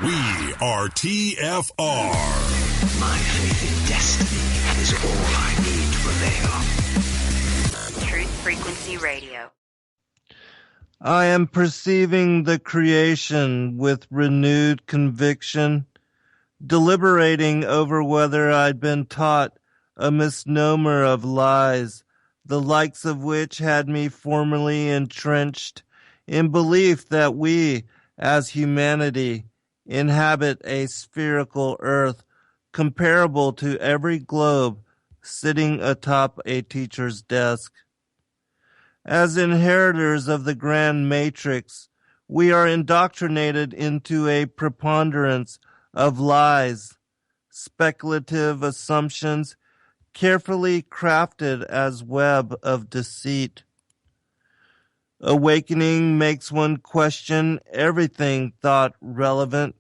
We are TFR. My faith in destiny is all I need to prevail. Truth Frequency Radio. I am perceiving the creation with renewed conviction, deliberating over whether I'd been taught a misnomer of lies, the likes of which had me formerly entrenched in belief that we, as humanity, inhabit a spherical earth comparable to every globe sitting atop a teacher's desk. As inheritors of the grand matrix, we are indoctrinated into a preponderance of lies, speculative assumptions, carefully crafted as web of deceit. Awakening makes one question everything thought relevant,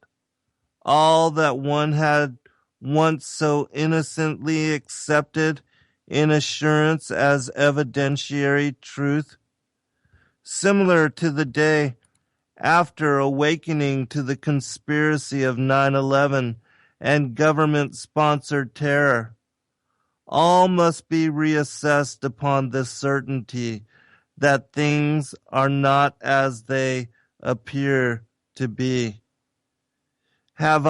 all that one had once so innocently accepted in assurance as evidentiary truth. Similar to the day after awakening to the conspiracy of 9/11 and government-sponsored terror, all must be reassessed upon the certainty that things are not as they appear to be. Have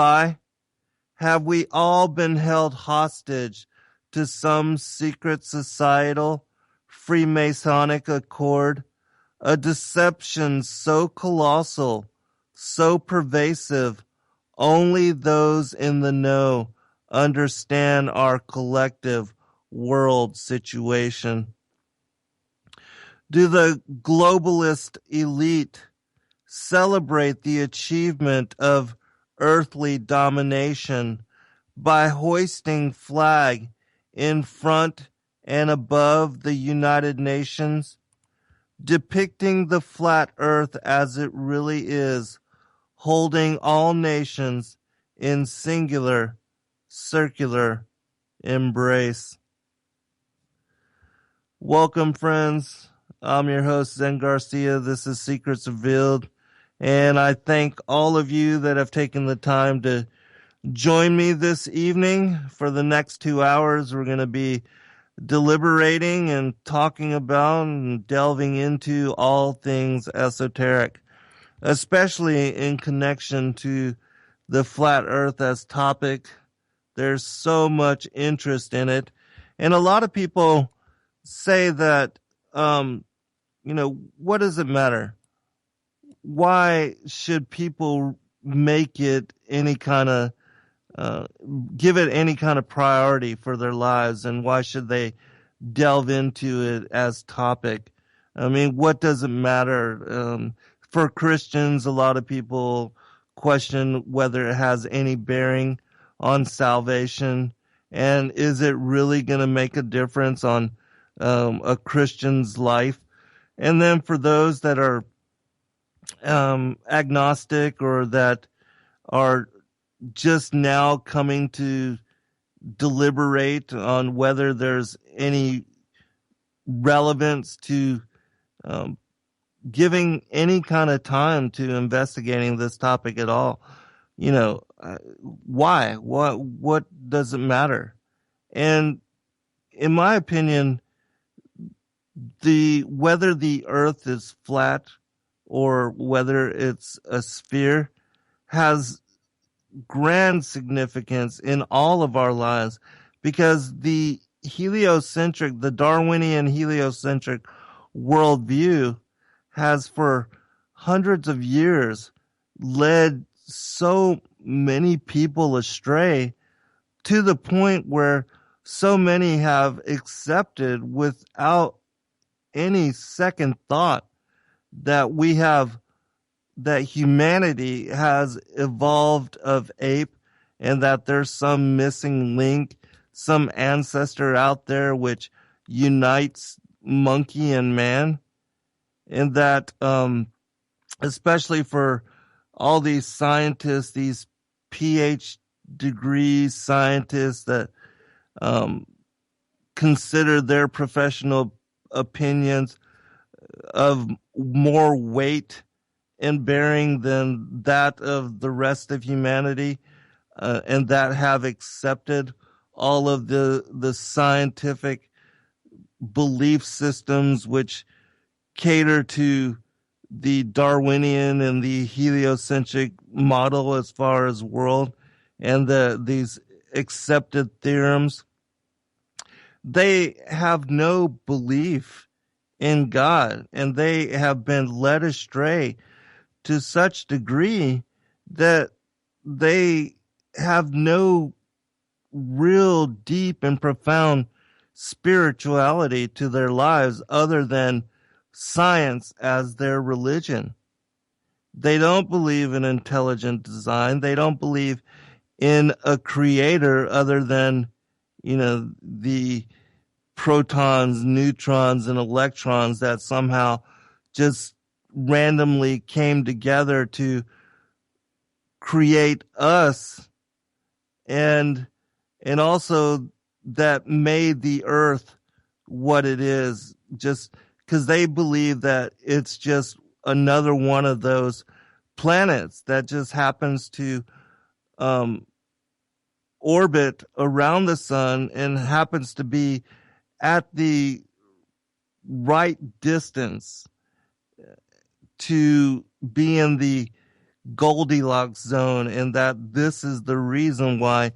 we all been held hostage to some secret societal Freemasonic accord, a deception so colossal, so pervasive, only those in the know understand our collective world situation? Do the globalist elite celebrate the achievement of earthly domination by hoisting flag in front and above the United Nations, depicting the flat earth as it really is, holding all nations in singular, circular embrace? Welcome, friends. I'm your host, Zen Garcia. This is Secrets Revealed, and I thank all of you that have taken the time to join me this evening. For the next 2 hours, we're going to be deliberating and talking about and delving into all things esoteric, especially in connection to the flat earth as topic. There's so much interest in it. And a lot of people say that, what does it matter? Why should people make it any kind of, give it any kind of priority for their lives, and why should they delve into it as topic? I mean, what does it matter? For Christians, a lot of people question whether it has any bearing on salvation, and is it really going to make a difference on a Christian's life? And then for those that are agnostic, or that are just now coming to deliberate on whether there's any relevance to giving any kind of time to investigating this topic at all. Why? What does it matter? And in my opinion, whether the earth is flat or whether it's a sphere has grand significance in all of our lives, because the Darwinian heliocentric worldview has for hundreds of years led so many people astray, to the point where so many have accepted without any second thought that humanity has evolved of ape, and that there's some missing link, some ancestor out there which unites monkey and man. And that, especially for all these scientists, these PhD degree scientists that consider their professional opinions of more weight and bearing than that of the rest of humanity, and that have accepted all of the scientific belief systems which cater to the Darwinian and the heliocentric model as far as world and these accepted theorems. They have no belief in God, and they have been led astray to such degree that they have no real deep and profound spirituality to their lives other than science as their religion. They don't believe in intelligent design. They don't believe in a creator other than, the protons, neutrons, and electrons that somehow just randomly came together to create us, and also that made the earth what it is, just because they believe that it's just another one of those planets that just happens to orbit around the sun and happens to be at the right distance to be in the Goldilocks zone, and that this is the reason why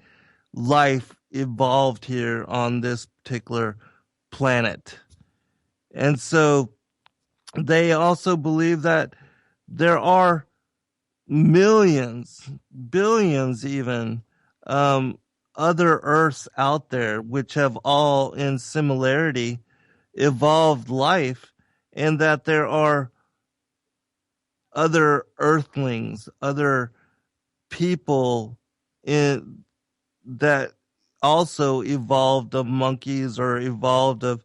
life evolved here on this particular planet. And so they also believe that there are millions, billions even, other Earths out there which have all in similarity evolved life, and that there are other Earthlings, other people that also evolved of monkeys or evolved of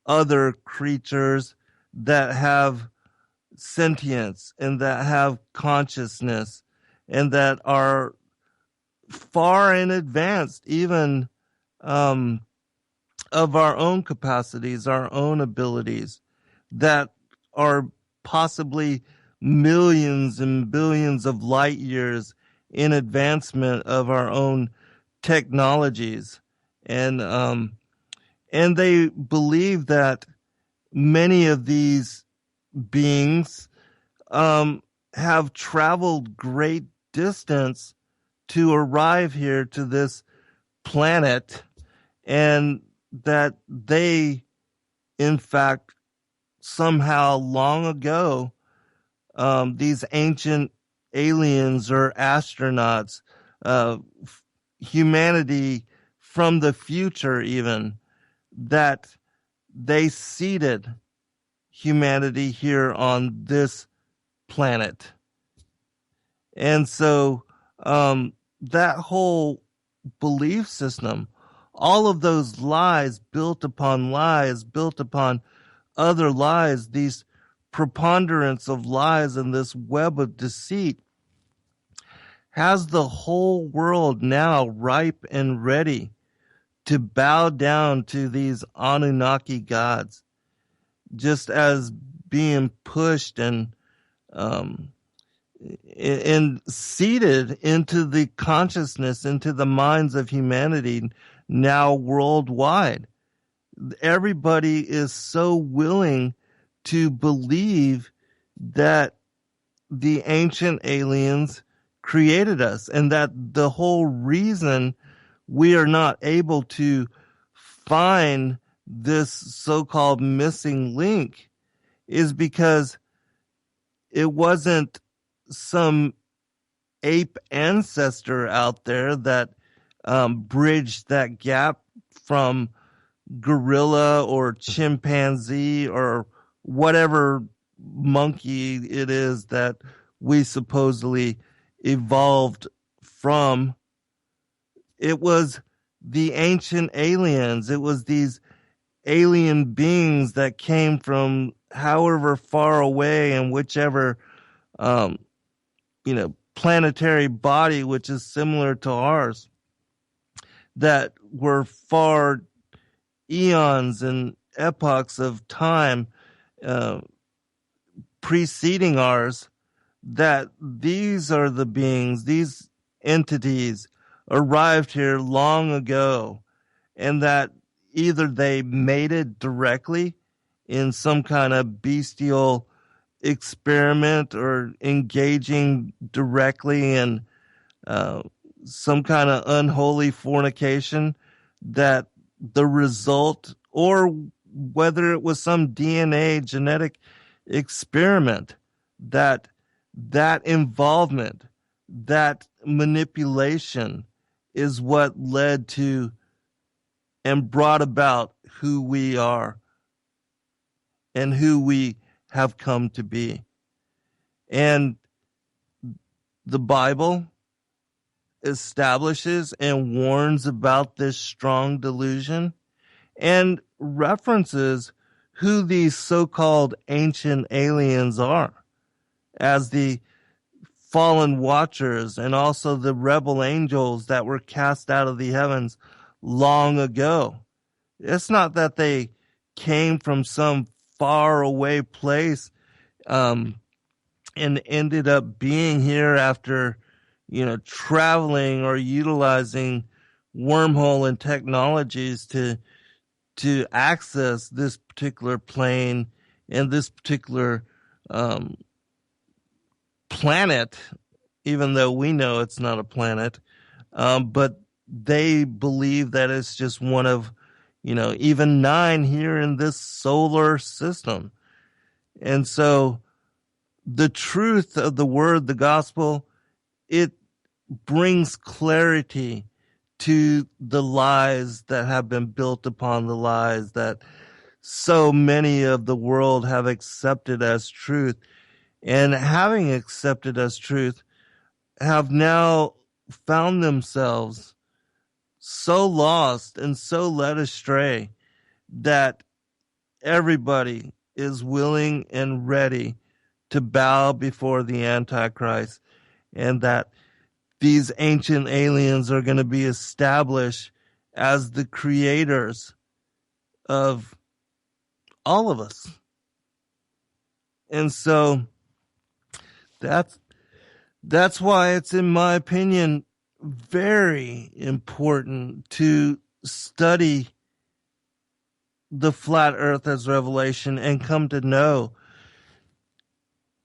other creatures that have sentience and that have consciousness and that are far in advance even of our own capacities, our own abilities, that are possibly millions and billions of light years in advancement of our own technologies. And they believe that many of these beings have traveled great distance to arrive here to this planet, and that they, in fact, somehow long ago, these ancient aliens or astronauts, humanity from the future even, that they seeded humanity here on this planet. And so that whole belief system, all of those lies built upon other lies, these preponderance of lies and this web of deceit, has the whole world now ripe and ready to bow down to these Anunnaki gods, just as being pushed and seeded into the consciousness, into the minds of humanity now worldwide. Everybody is so willing to believe that the ancient aliens created us, and that the whole reason we are not able to find this so-called missing link is because it wasn't some ape ancestor out there that bridged that gap from gorilla or chimpanzee or whatever monkey it is that we supposedly evolved from. It was the ancient aliens. It was these alien beings that came from however far away and whichever planetary body which is similar to ours, that were far eons and epochs of time preceding ours, that these are the beings, these entities arrived here long ago, and that either they mated directly in some kind of bestial experiment or engaging directly in uh, some kind of unholy fornication, that the result, or whether it was some DNA genetic experiment, that involvement, that manipulation is what led to and brought about who we are and who we have come to be. And the Bible establishes and warns about this strong delusion and references who these so-called ancient aliens are as the fallen watchers and also the rebel angels that were cast out of the heavens long ago. It's not that they came from some far away place and ended up being here after, traveling or utilizing wormhole and technologies to access this particular plane and this particular planet, even though we know it's not a planet. But they believe that it's just one of, even 9 here in this solar system. And so the truth of the word, the gospel, it brings clarity to the lies that have been built upon the lies that so many of the world have accepted as truth. And having accepted as truth, have now found themselves so lost and so led astray that everybody is willing and ready to bow before the Antichrist, and that these ancient aliens are going to be established as the creators of all of us. And so that's why it's, in my opinion, very important to study the flat earth as revelation and come to know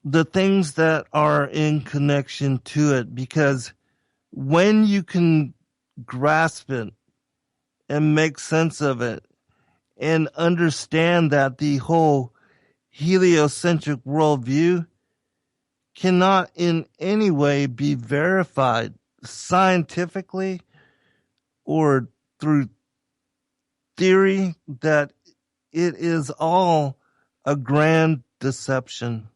the things that are in connection to it, because when you can grasp it and make sense of it and understand that the whole heliocentric worldview cannot in any way be verified scientifically or through theory, that it is all a grand deception.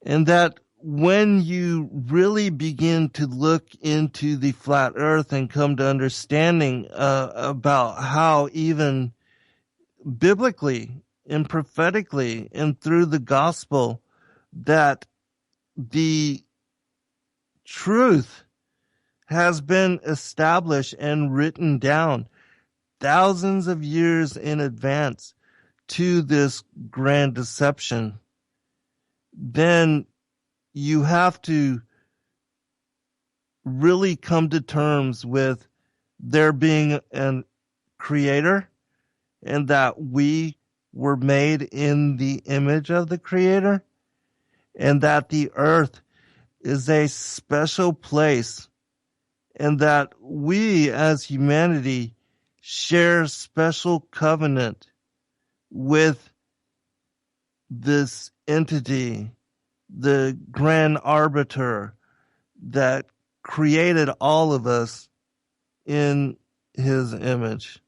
And that when you really begin to look into the flat earth and come to understanding about how even biblically and prophetically and through the gospel, that the truth has been established and written down thousands of years in advance to this grand deception, then you have to really come to terms with there being a creator and that we were made in the image of the creator, and that the earth is a special place, and that we as humanity share special covenant with this entity, the grand arbiter that created all of us in his image.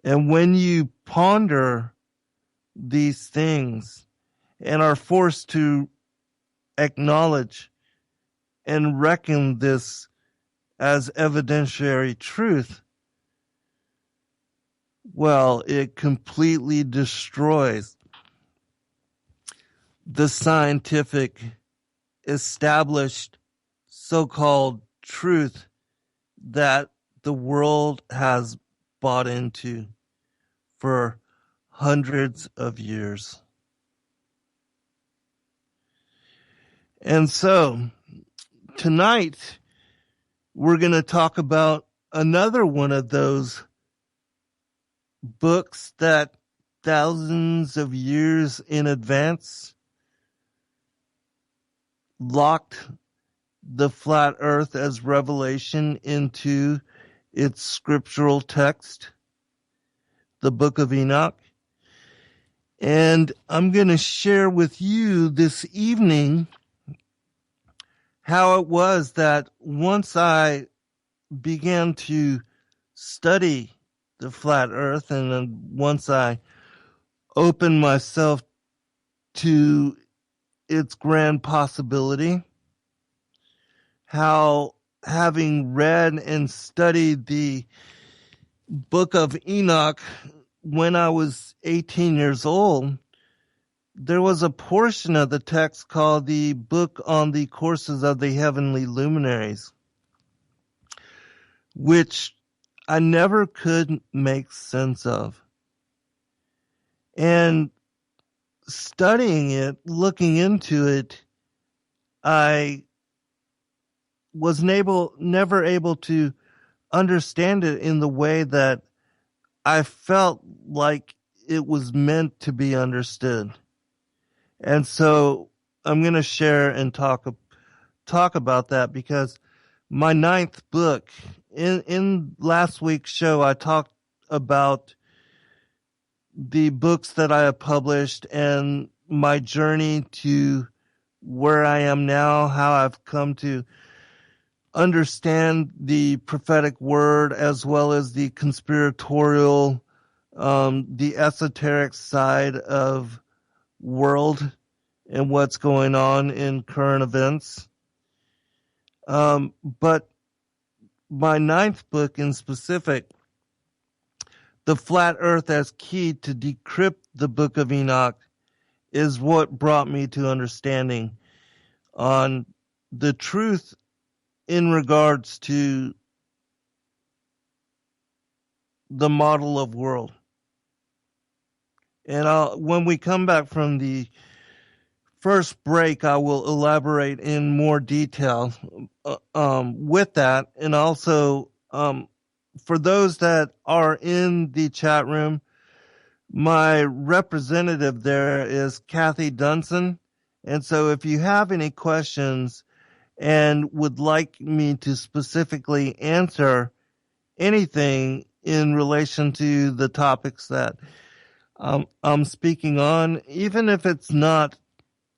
And when you ponder these things and are forced to acknowledge and reckon this as evidentiary truth, well, it completely destroys the scientific established so-called truth that the world has bought into for hundreds of years. And so tonight we're going to talk about another one of those books that thousands of years in advance locked the flat earth as revelation into its scriptural text, the book of Enoch. And I'm going to share with you this evening how it was that once I began to study the flat earth, and then once I opened myself to its grand possibility, how having read and studied the book of Enoch when I was 18 years old, there was a portion of the text called the Book on the Courses of the Heavenly Luminaries, which I never could make sense of. And studying it, looking into it, I was never able to understand it in the way that I felt like it was meant to be understood. And so I'm going to share and talk about that, because my ninth book, in last week's show, I talked about the books that I have published and my journey to where I am now, how I've come to understand the prophetic word as well as the conspiratorial, the esoteric side of world and what's going on in current events. But my ninth book in specific, The Flat Earth as Key to Decrypt the Book of Enoch, is what brought me to understanding on the truth in regards to the model of world. And when we come back from the first break, I will elaborate in more detail with that. And also, for those that are in the chat room, my representative there is Kathy Dunson. And so if you have any questions and would like me to specifically answer anything in relation to the topics that I'm speaking on, even if it's not,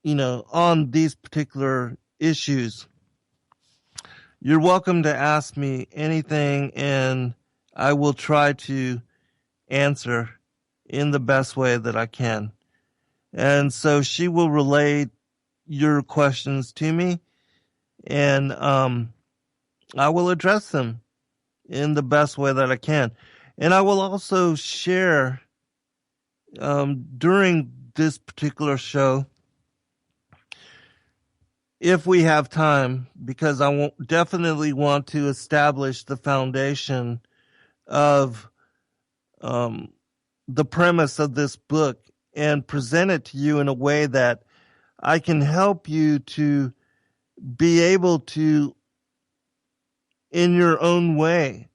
on these particular issues, you're welcome to ask me anything, and I will try to answer in the best way that I can. And so she will relay your questions to me, and I will address them in the best way that I can. And I will also share during this particular show, if we have time, because I definitely want to establish the foundation of the premise of this book and present it to you in a way that I can help you to be able to, in your own way,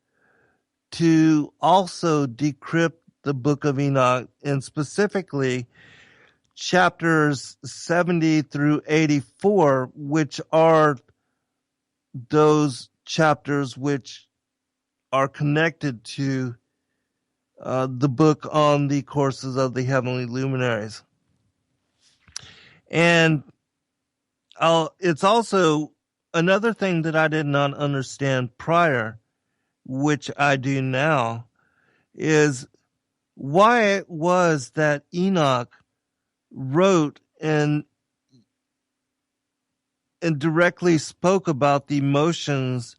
to also decrypt the book of Enoch, and specifically chapters 70 through 84, which are those chapters which are connected to the book on the courses of the Heavenly Luminaries. And it's also another thing that I did not understand prior, which I do now, is why it was that Enoch wrote and directly spoke about the motions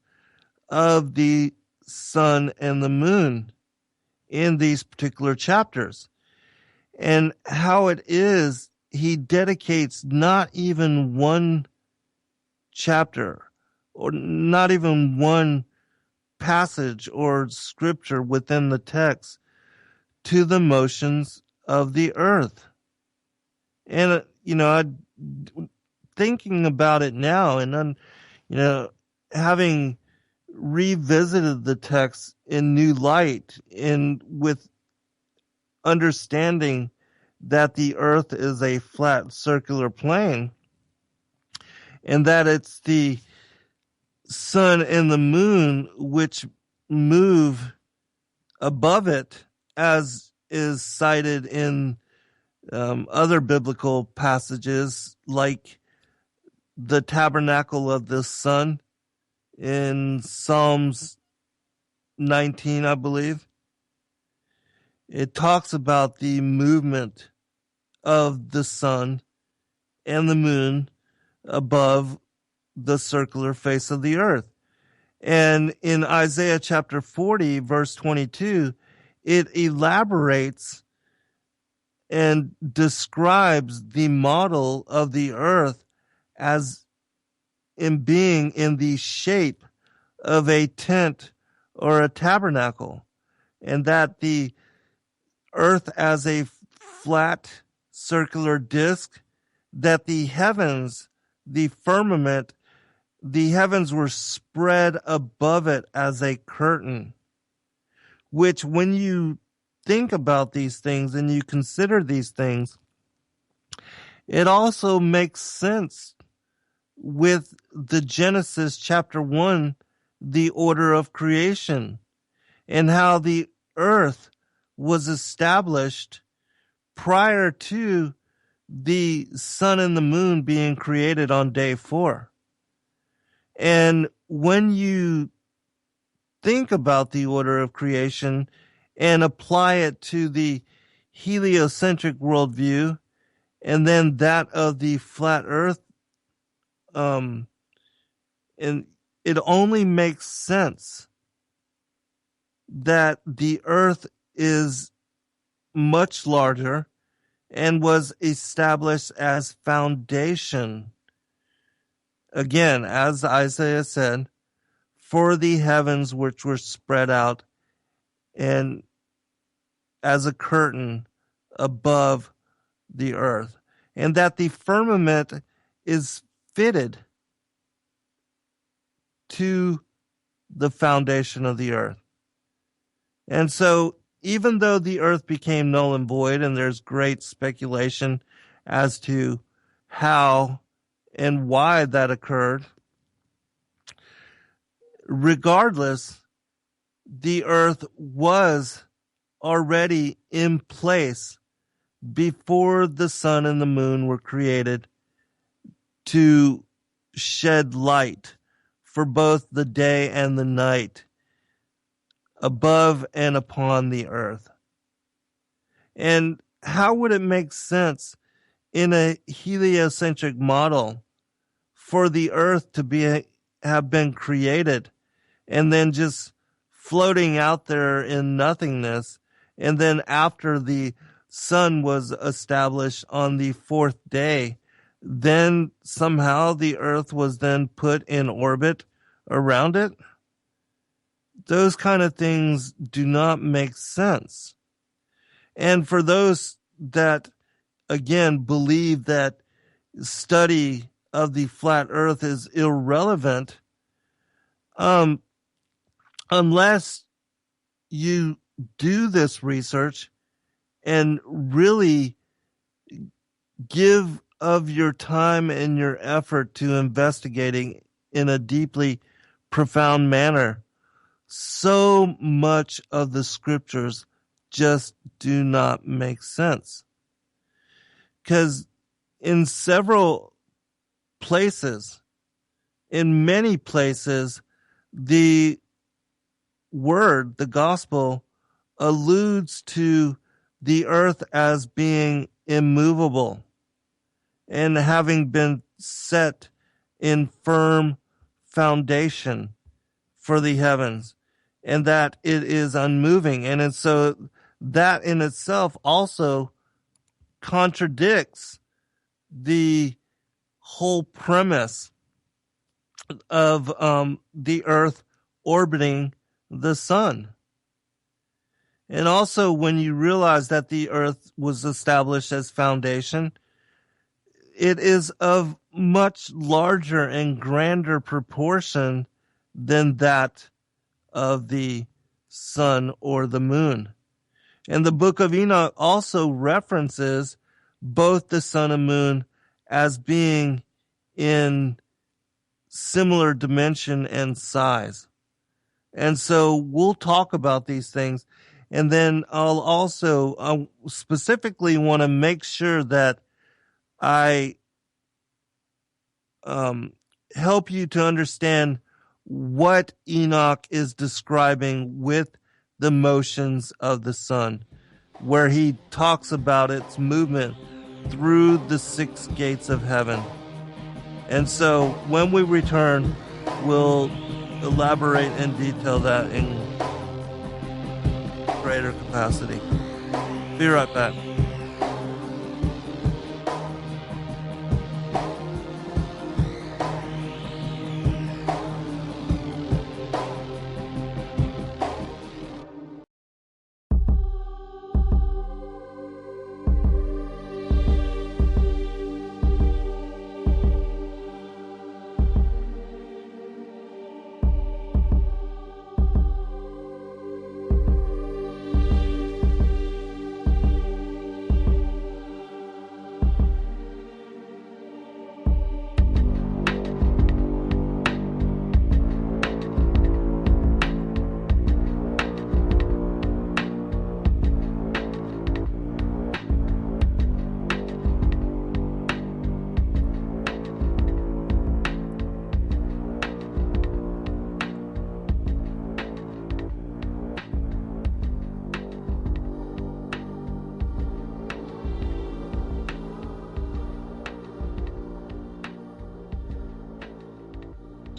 of the sun and the moon in these particular chapters, and how it is he dedicates not even one chapter or not even one passage or scripture within the text to the motions of the earth. And, thinking about it now and then, having revisited the text in new light and with understanding that the earth is a flat circular plane and that it's the sun and the moon which move above it, as is cited in other biblical passages like the tabernacle of the sun in Psalms 19, I believe. It talks about the movement of the sun and the moon above the circular face of the earth. And in Isaiah chapter 40, verse 22, it elaborates and describes the model of the earth as in being in the shape of a tent or a tabernacle, and that the earth as a flat circular disk, that the heavens, the firmament, the heavens were spread above it as a curtain, which when you think about these things and you consider these things, it also makes sense with the Genesis chapter 1, the order of creation, and how the earth was established prior to the sun and the moon being created on day 4. And when you think about the order of creation and apply it to the heliocentric worldview and then that of the flat earth, and it only makes sense that the earth is much larger and was established as foundation. Again, as Isaiah said, for the heavens which were spread out and as a curtain above the earth, and that the firmament is fitted to the foundation of the earth. And so even though the earth became null and void, and there's great speculation as to how and why that occurred, regardless, the earth was already in place before the sun and the moon were created to shed light for both the day and the night above and upon the earth. And how would it make sense in a heliocentric model for the earth to have been created and then just floating out there in nothingness, and then after the sun was established on the 4th day, then somehow the earth was then put in orbit around it? Those kind of things do not make sense. And for those that, again, believe that study of the flat earth is irrelevant, unless you do this research and really give of your time and your effort to investigating in a deeply profound manner, so much of the scriptures just do not make sense. Because in several places, in many places, the word, the gospel, alludes to the earth as being immovable and having been set in firm foundation for the heavens, and that it is unmoving. And so that in itself also contradicts the whole premise of the earth orbiting the sun. And also, when you realize that the earth was established as foundation, it is of much larger and grander proportion than that of the sun or the moon. And the book of Enoch also references both the sun and moon as being in similar dimension and size. And so we'll talk about these things. And then I'll also specifically want to make sure that I help you to understand what Enoch is describing with the motions of the sun, where he talks about its movement through the 6 gates of heaven. And so when we return, we'll elaborate and detail that in greater capacity. Be right back.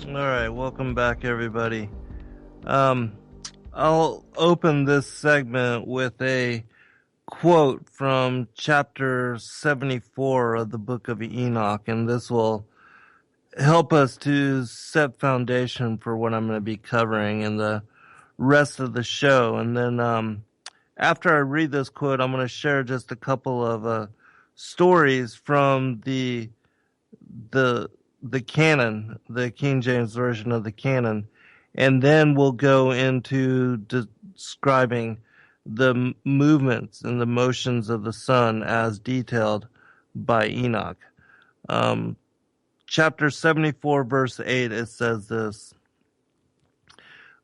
All right, welcome back, everybody. I'll open this segment with a quote from chapter 74 of the book of Enoch, and this will help us to set foundation for what I'm going to be covering in the rest of the show. And then after I read this quote, I'm going to share just a couple of stories from the canon, the King James version of the canon, and then we'll go into describing the movements and the motions of the sun as detailed by Enoch. Chapter 74, verse 8, it says this: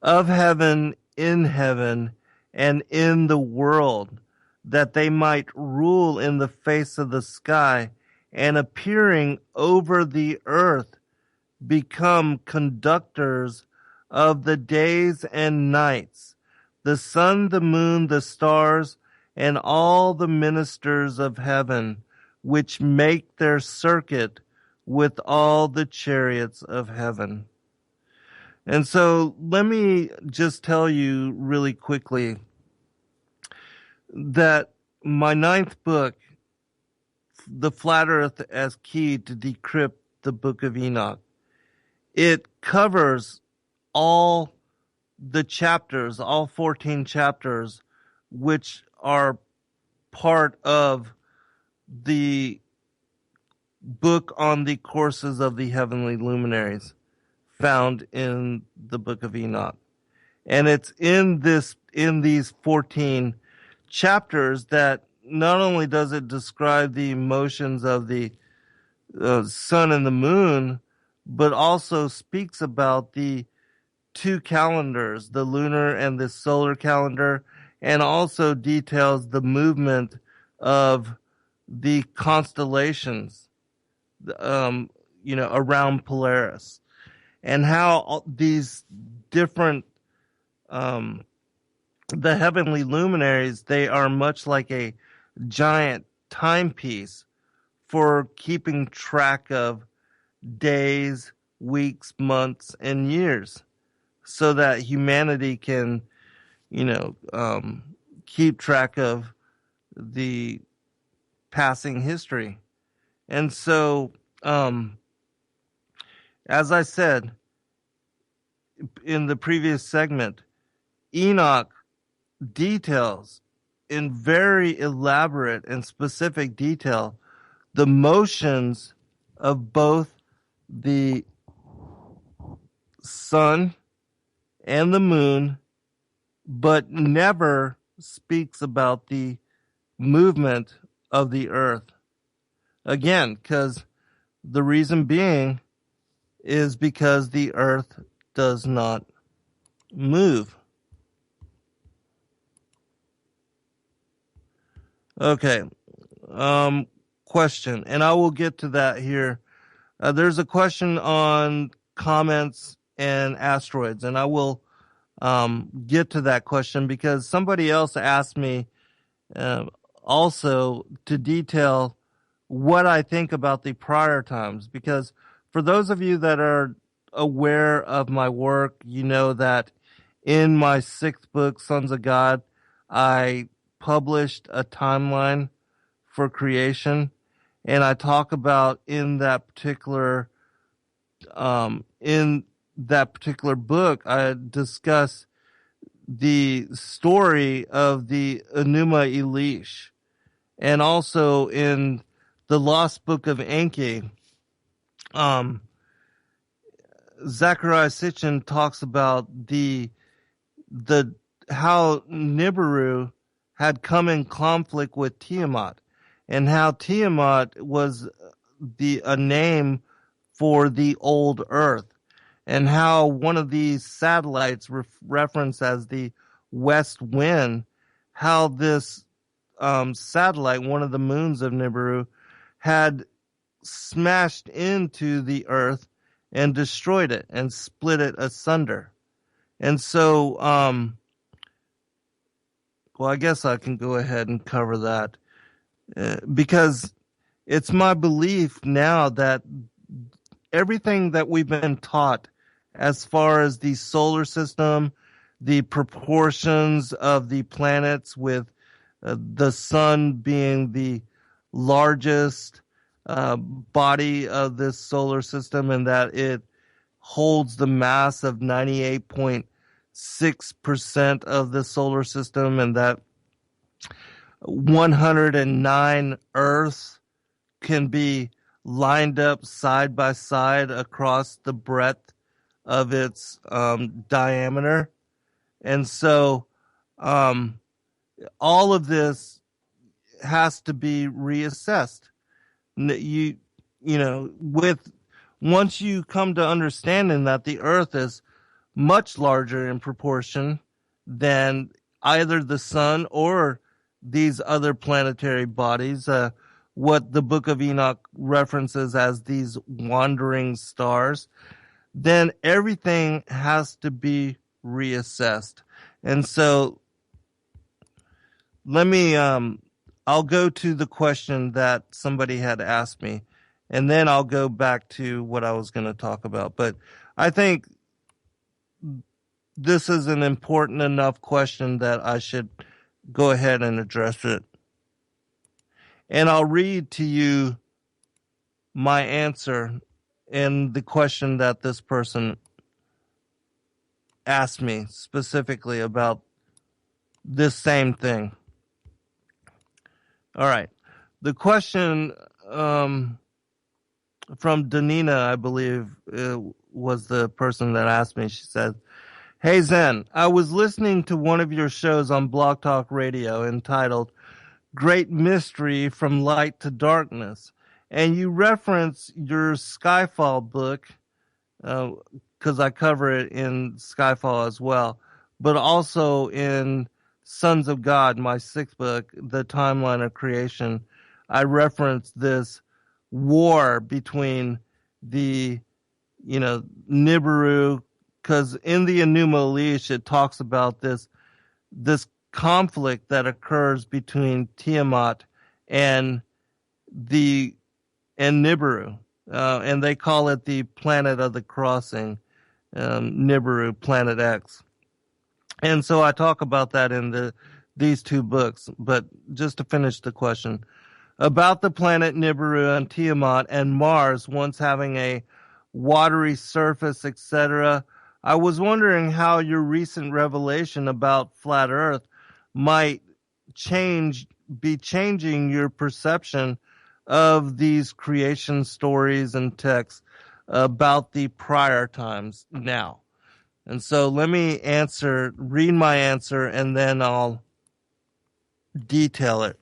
"Of heaven, and in the world, that they might rule in the face of the sky, and appearing over the earth, become conductors of the days and nights, the sun, the moon, the stars, and all the ministers of heaven, which make their circuit with all the chariots of heaven." And so let me just tell you really quickly that my 9th book, The Flat Earth as Key to Decrypt the Book of Enoch, it covers all the chapters, all 14 chapters, which are part of the book on the courses of the Heavenly Luminaries found in the book of Enoch. And it's in these 14 chapters that not only does it describe the motions of the sun and the moon, but also speaks about the 2 calendars, the lunar and the solar calendar, and also details the movement of the constellations, around Polaris, and how these different, the heavenly luminaries, they are much like a giant timepiece for keeping track of days, weeks, months, and years, so that humanity can, keep track of the passing history. And so, as I said in the previous segment, Enoch details in very elaborate and specific detail the motions of both the sun and the moon, but never speaks about the movement of the earth. Again, because the reason being is because the earth does not move. Okay. Question, and I will get to that here. There's a question on comments and asteroids, and I will get to that question because somebody else asked me also to detail what I think about the prior times. Because for those of you that are aware of my work, you know that in my 6th book, Sons of God, I published a timeline for creation, and I talk about in that particular book, I discuss the story of the Enuma Elish, and also in the Lost Book of Enki, Zechariah Sitchin talks about the how Nibiru had come in conflict with Tiamat, and how Tiamat was a name for the old earth, and how one of these satellites referenced as the west wind, how this satellite, one of the moons of Nibiru, had smashed into the earth and destroyed it and split it asunder. And so, well, I guess I can go ahead and cover that because it's my belief now that everything that we've been taught as far as the solar system, the proportions of the planets with the sun being the largest body of this solar system, and that it holds the mass of 98.6% of the solar system, and that 109 Earths can be lined up side by side across the breadth of its diameter. And so all of this has to be reassessed. You know, once you come to understanding that the Earth is much larger in proportion than either the sun or these other planetary bodies, what the Book of Enoch references as these wandering stars, then everything has to be reassessed. And so let me, I'll go to the question that somebody had asked me, and then I'll go back to what I was going to talk about. But I think this is an important enough question that I should go ahead and address it. And I'll read to you my answer and the question that this person asked me specifically about this same thing. All right. The question from Danina, I believe, was the person that asked me. She said, "Hey Zen, I was listening to one of your shows on Blog Talk Radio entitled Great Mystery from Light to Darkness, and you reference your Skyfall book, because I cover it in Skyfall as well, but also in Sons of God, my 6th book, The Timeline of Creation. I reference this war between the, Nibiru, because in the Enuma Elish, it talks about this conflict that occurs between Tiamat and Nibiru, and they call it the planet of the crossing, Nibiru, Planet X. And so I talk about that in these 2 books. But just to finish the question, about the planet Nibiru and Tiamat and Mars once having a watery surface, etc., I was wondering how your recent revelation about flat Earth might be changing your perception of these creation stories and texts about the prior times now. And so let me read my answer, and then I'll detail it.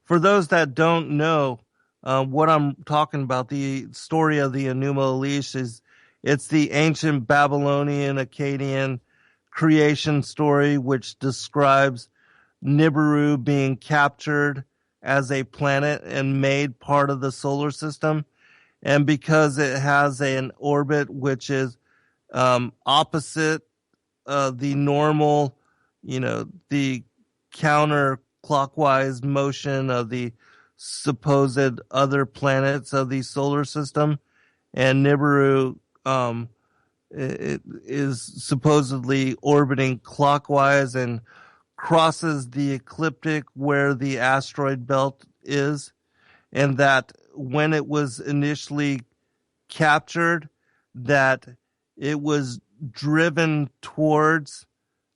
For those that don't know what I'm talking about, the story of the Enuma Elish it's the ancient Babylonian Akkadian creation story, which describes Nibiru being captured as a planet and made part of the solar system. And because it has an orbit which is opposite the normal, the counterclockwise motion of the supposed other planets of the solar system, and Nibiru it is supposedly orbiting clockwise and crosses the ecliptic where the asteroid belt is, and that when it was initially captured, that it was driven towards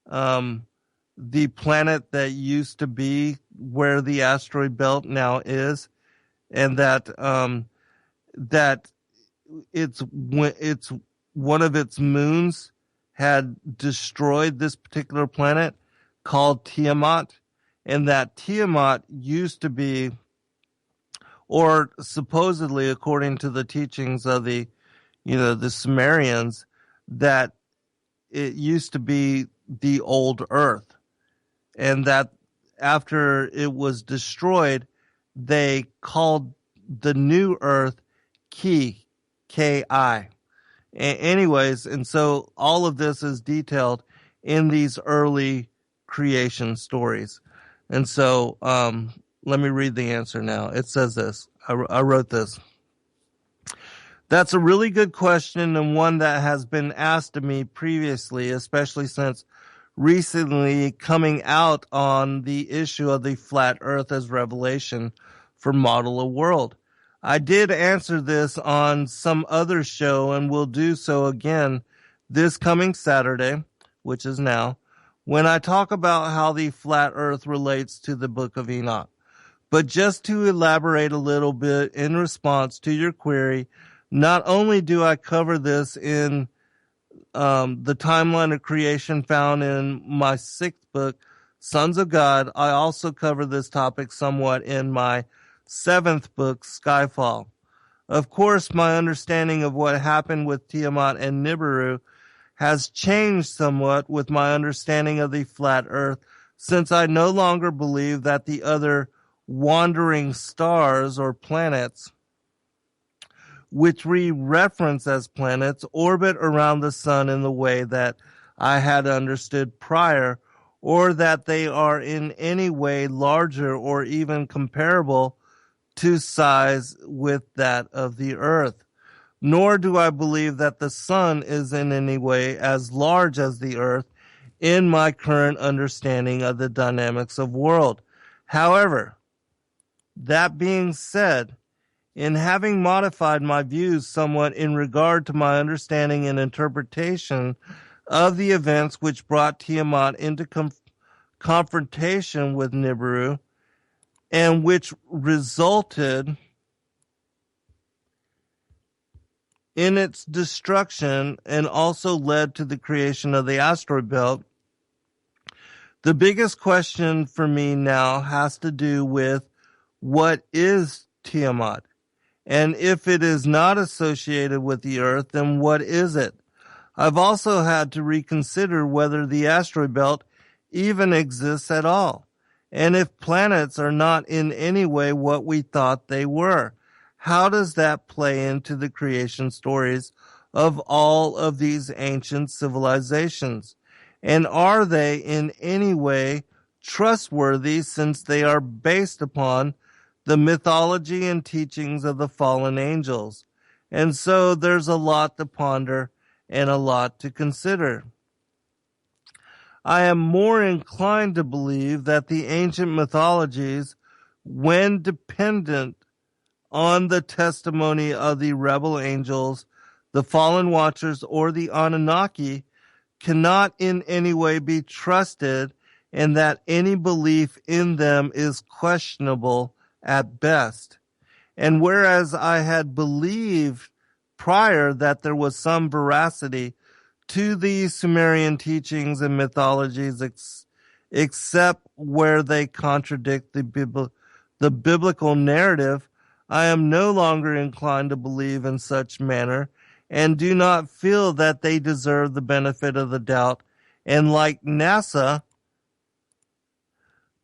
the planet that used to be where the asteroid belt now is, and that that it's one of its moons had destroyed this particular planet called Tiamat, and that Tiamat used to be, or supposedly according to the teachings of the Sumerians, that it used to be the old earth, and that after it was destroyed, they called the new earth Ki. Anyways, and so all of this is detailed in these early creation stories. And so let me read the answer now. It says this. I wrote this. That's a really good question, and one that has been asked of me previously, especially since recently coming out on the issue of the flat earth as revelation for Model a World. I did answer this on some other show and will do so again this coming Saturday, which is now, when I talk about how the flat earth relates to the book of Enoch. But just to elaborate a little bit in response to your query, not only do I cover this in the timeline of creation found in my 6th book, Sons of God, I also cover this topic somewhat in my 7th book, Skyfall. Of course, my understanding of what happened with Tiamat and Nibiru has changed somewhat with my understanding of the flat earth, since I no longer believe that the other wandering stars or planets, which we reference as planets, orbit around the sun in the way that I had understood prior, or that they are in any way larger or even comparable to size with that of the earth. Nor do I believe that the sun is in any way as large as the earth in my current understanding of the dynamics of world. However, that being said, in having modified my views somewhat in regard to my understanding and interpretation of the events which brought Tiamat into confrontation with Nibiru, and which resulted in its destruction and also led to the creation of the asteroid belt, the biggest question for me now has to do with what is Tiamat? And if it is not associated with the earth, then what is it? I've also had to reconsider whether the asteroid belt even exists at all, and if planets are not in any way what we thought they were. How does that play into the creation stories of all of these ancient civilizations? And are they in any way trustworthy, since they are based upon the mythology and teachings of the fallen angels? And so there's a lot to ponder and a lot to consider. I am more inclined to believe that the ancient mythologies, when dependent on the testimony of the rebel angels, the fallen watchers, or the Anunnaki, cannot in any way be trusted, and that any belief in them is questionable at best. And whereas I had believed prior that there was some veracity to these Sumerian teachings and mythologies, except where they contradict the biblical narrative, I am no longer inclined to believe in such manner, and do not feel that they deserve the benefit of the doubt. And like NASA,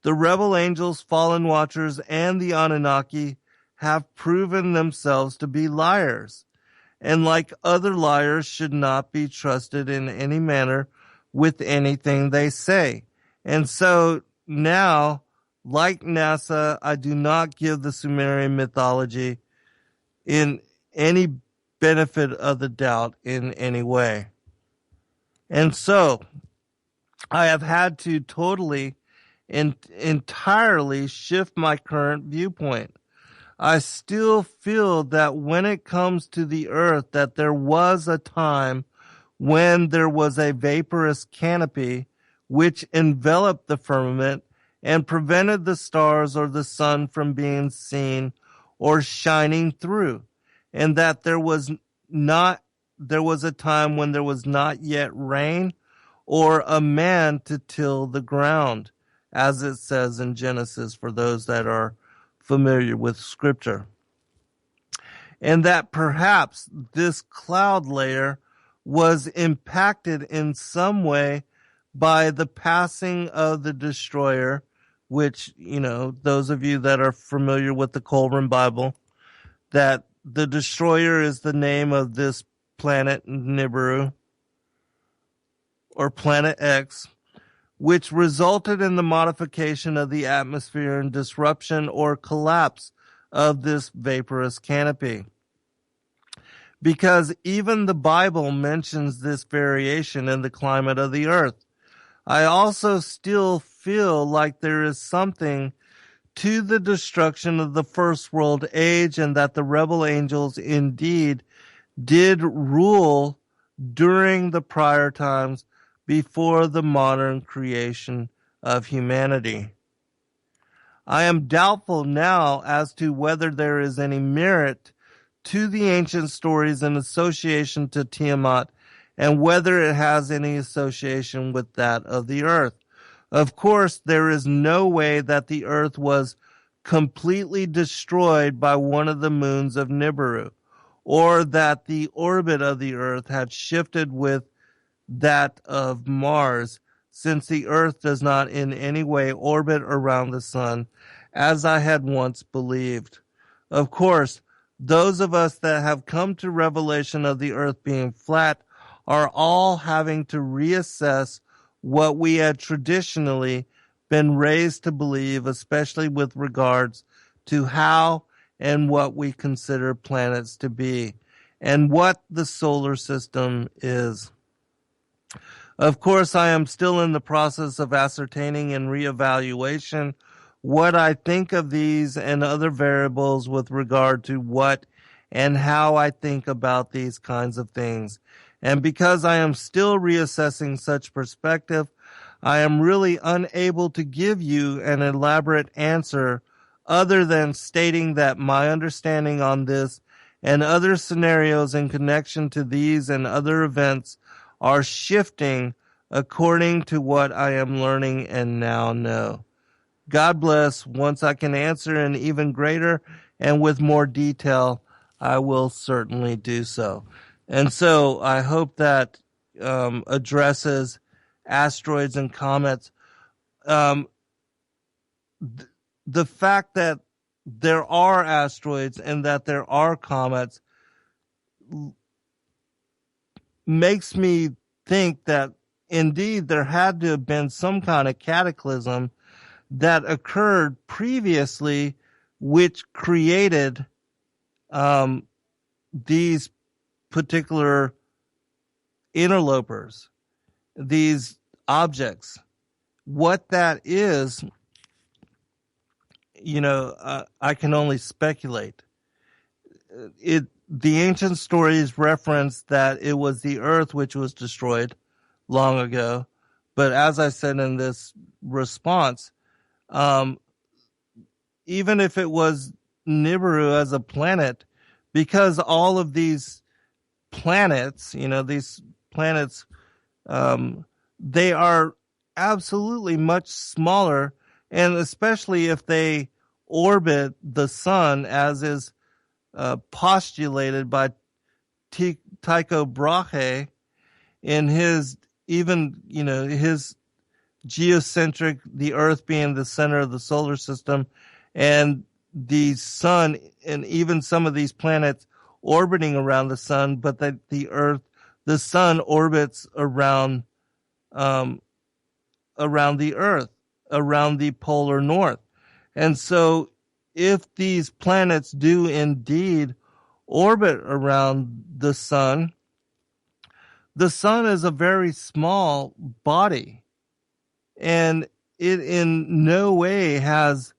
the rebel angels, fallen watchers, and the Anunnaki have proven themselves to be liars, and like other liars should not be trusted in any manner with anything they say. And so now, like NASA, I do not give the Sumerian mythology in any benefit of the doubt in any way. And so I have had to totally and entirely shift my current viewpoint. I still feel that when it comes to the earth, that there was a time when there was a vaporous canopy which enveloped the firmament and prevented the stars or the sun from being seen or shining through, and that there was a time when there was not yet rain or a man to till the ground, as it says in Genesis, for those that are familiar with scripture. And that perhaps this cloud layer was impacted in some way by the passing of the destroyer, which, those of you that are familiar with the Colburn Bible, that the destroyer is the name of this planet Nibiru, or Planet X, which resulted in the modification of the atmosphere and disruption or collapse of this vaporous canopy. Because even the Bible mentions this variation in the climate of the earth. I also still feel like there is something to the destruction of the first world age, and that the rebel angels indeed did rule during the prior times before the modern creation of humanity. I am doubtful now as to whether there is any merit to the ancient stories in association to Tiamat, and whether it has any association with that of the earth. Of course, there is no way that the earth was completely destroyed by one of the moons of Nibiru, or that the orbit of the earth had shifted with that of Mars, since the earth does not in any way orbit around the sun, as I had once believed. Of course, those of us that have come to revelation of the earth being flat are all having to reassess what we had traditionally been raised to believe, especially with regards to how and what we consider planets to be, and what the solar system is. Of course, I am still in the process of ascertaining and reevaluation what I think of these and other variables with regard to what and how I think about these kinds of things. And because I am still reassessing such perspective, I am really unable to give you an elaborate answer other than stating that my understanding on this and other scenarios in connection to these and other events are shifting according to what I am learning and now know. God bless. Once I can answer in even greater and with more detail, I will certainly do so. And so I hope that addresses asteroids and comets. The fact that there are asteroids and that there are comets makes me think that indeed there had to have been some kind of cataclysm that occurred previously, which created these particular interlopers, these objects. What that is, I can only speculate. The ancient stories reference that it was the earth which was destroyed long ago. But as I said in this response, even if it was Nibiru as a planet, because all of these planets, these planets, they are absolutely much smaller, and especially if they orbit the sun, as is postulated by Tycho Brahe in his, his geocentric, the Earth being the center of the solar system, and the sun, and even some of these planets orbiting around the sun, but that the sun orbits around the Earth, around the polar north. And so if these planets do indeed orbit around the sun is a very small body, and it in no way has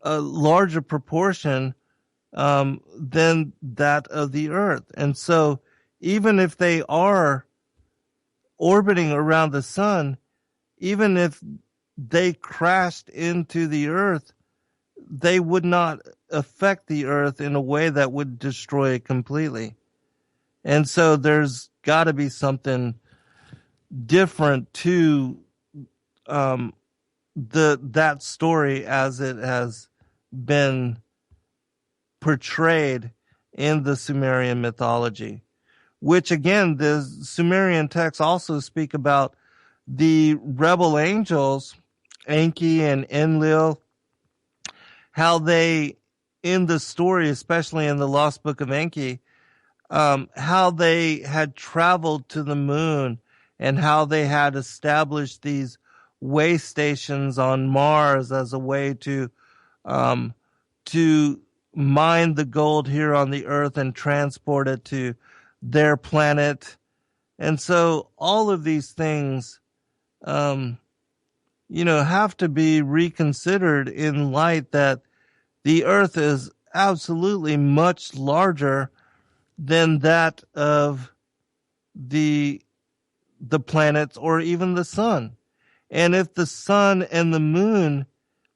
a larger proportion than that of the Earth. And so even if they are orbiting around the sun, even if they crashed into the Earth, they would not affect the Earth in a way that would destroy it completely. And so there's got to be something different to that story as it has been portrayed in the Sumerian mythology, which again, the Sumerian texts also speak about the rebel angels, Enki and Enlil, how they, in the story, especially in the Lost Book of Enki, how they had traveled to the moon and how they had established these way stations on Mars as a way to mine the gold here on the Earth and transport it to their planet. And so all of these things, have to be reconsidered in light that the Earth is absolutely much larger than that of the planets or even the sun. And if the sun and the moon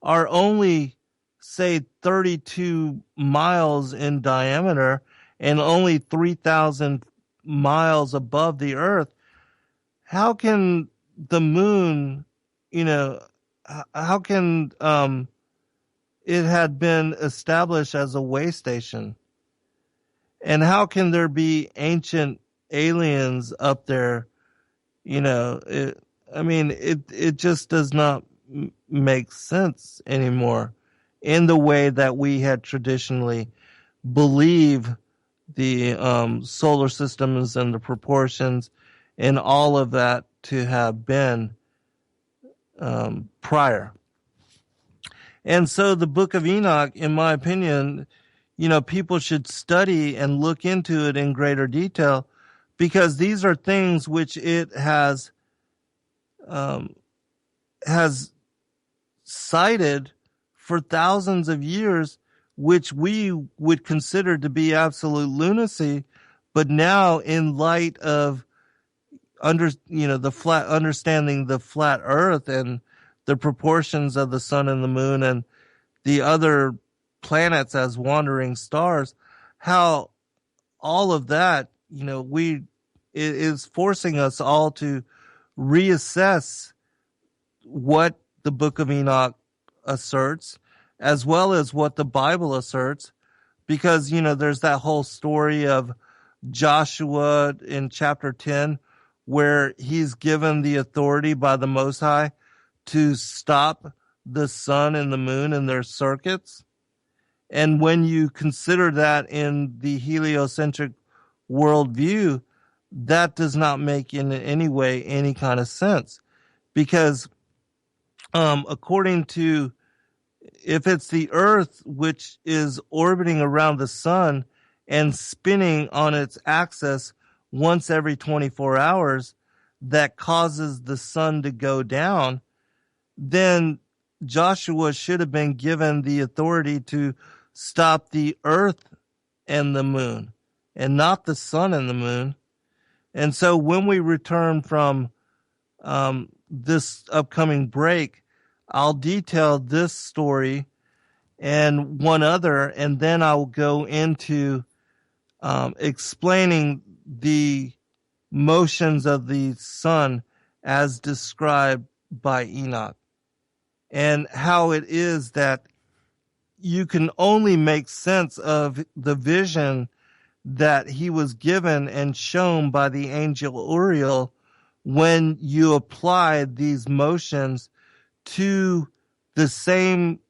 are only, say, 32 miles in diameter and only 3,000 miles above the Earth, how can the moon, how can it had been established as a way station? And how can there be ancient aliens up there? It just does not make sense anymore in the way that we had traditionally believe the solar systems and the proportions and all of that to have been prior. And so the Book of Enoch, in my opinion, people should study and look into it in greater detail, because these are things which it has cited for thousands of years, which we would consider to be absolute lunacy. But now, in light of understanding the flat Earth and the proportions of the sun and the moon and the other planets as wandering stars, how all of that, it is forcing us all to reassess what the Book of Enoch asserts, as well as what the Bible asserts, because, there's that whole story of Joshua in chapter 10, where he's given the authority by the Most High to stop the sun and the moon in their circuits. And when you consider that in the heliocentric worldview, that does not make in any way any kind of sense, because according to, if it's the Earth which is orbiting around the sun and spinning on its axis once every 24 hours, that causes the sun to go down, then Joshua should have been given the authority to stop the Earth and the moon, and not the sun and the moon. And so when we return from this upcoming break, I'll detail this story and one other, and then I'll go into explaining the motions of the sun as described by Enoch, and how it is that you can only make sense of the vision that he was given and shown by the angel Uriel when you apply these motions to the same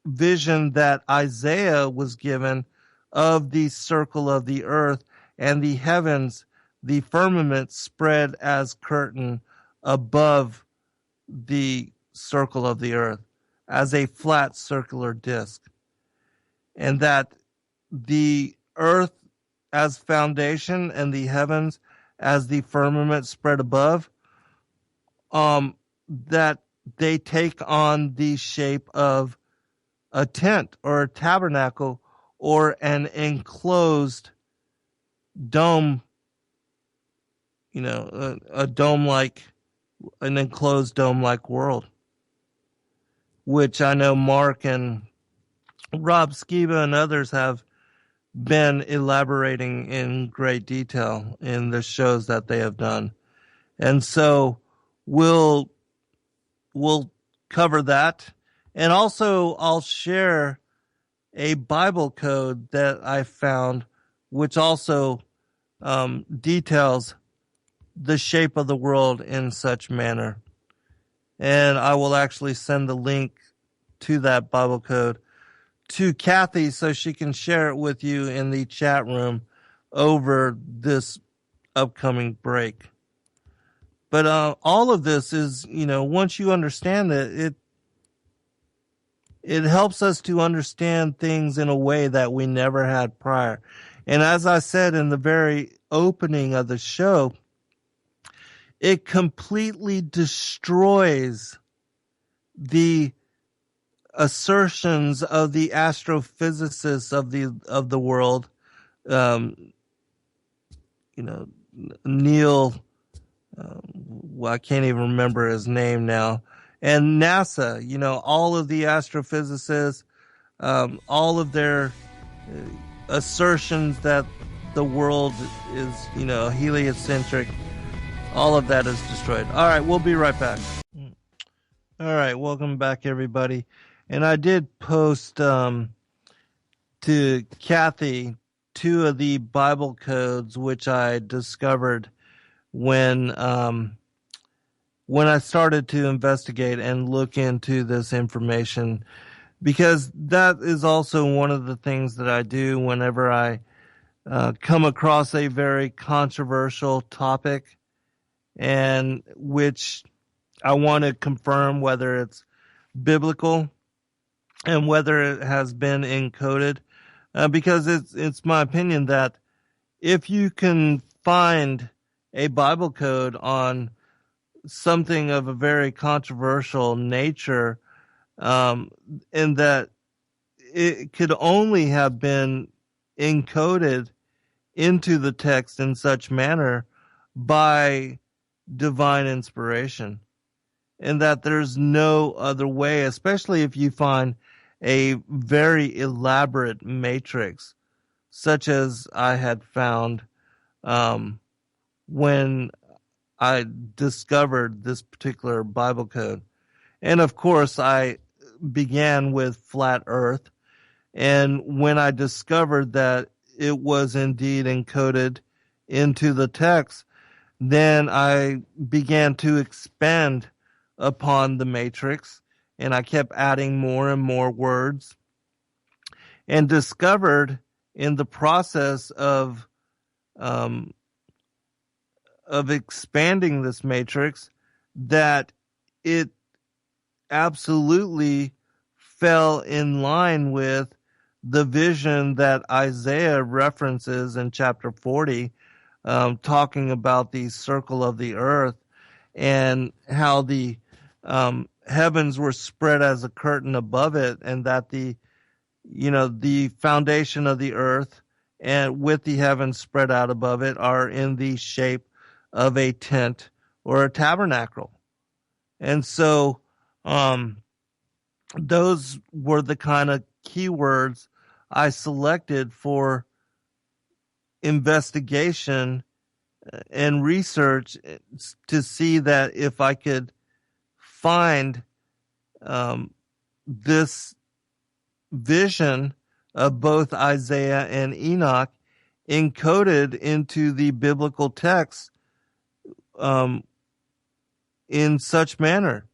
vision that Isaiah was given of the circle of the earth and the heavens, the firmament spread as curtain above the circle of the earth as a flat circular disc, and that the earth as foundation and the heavens as the firmament spread above, that they take on the shape of a tent or a tabernacle or an enclosed dome, a dome-like, an enclosed dome-like world, which I know Mark and Rob Skiba and others have been elaborating in great detail in the shows that they have done. And so we'll cover that. And also I'll share a Bible code that I found, which also details the shape of the world in such manner. And I will actually send the link to that Bible code to Kathy so she can share it with you in the chat room over this upcoming break. But all of this is, once you understand it helps us to understand things in a way that we never had prior. And as I said in the very opening of the show, it completely destroys the assertions of the astrophysicists of the world, Neil, I can't even remember his name now, and NASA, all of the astrophysicists, all of their assertions that the world is, heliocentric, all of that is destroyed. All right, we'll be right back. All right, welcome back, everybody. And I did post to Kathy 2 of the Bible codes which I discovered when I started to investigate and look into this information, because that is also one of the things that I do whenever I come across a very controversial topic, and which I want to confirm whether it's biblical and whether it has been encoded, because it's my opinion that if you can find a Bible code on something of a very controversial nature, and that it could only have been encoded into the text in such manner by divine inspiration, and that there's no other way, especially if you find a very elaborate matrix, such as I had found when I discovered this particular Bible code. And of course, I began with flat earth. And when I discovered that it was indeed encoded into the text, then I began to expand upon the matrix, and I kept adding more and more words, and discovered in the process of expanding this matrix that it absolutely fell in line with the vision that Isaiah references in chapter 40, talking about the circle of the earth and how the heavens were spread as a curtain above it, and that the foundation of the earth and with the heavens spread out above it are in the shape of a tent or a tabernacle. And so those were the kind of keywords I selected for investigation and research to see that if I could find this vision of both Isaiah and Enoch encoded into the biblical text in such manner.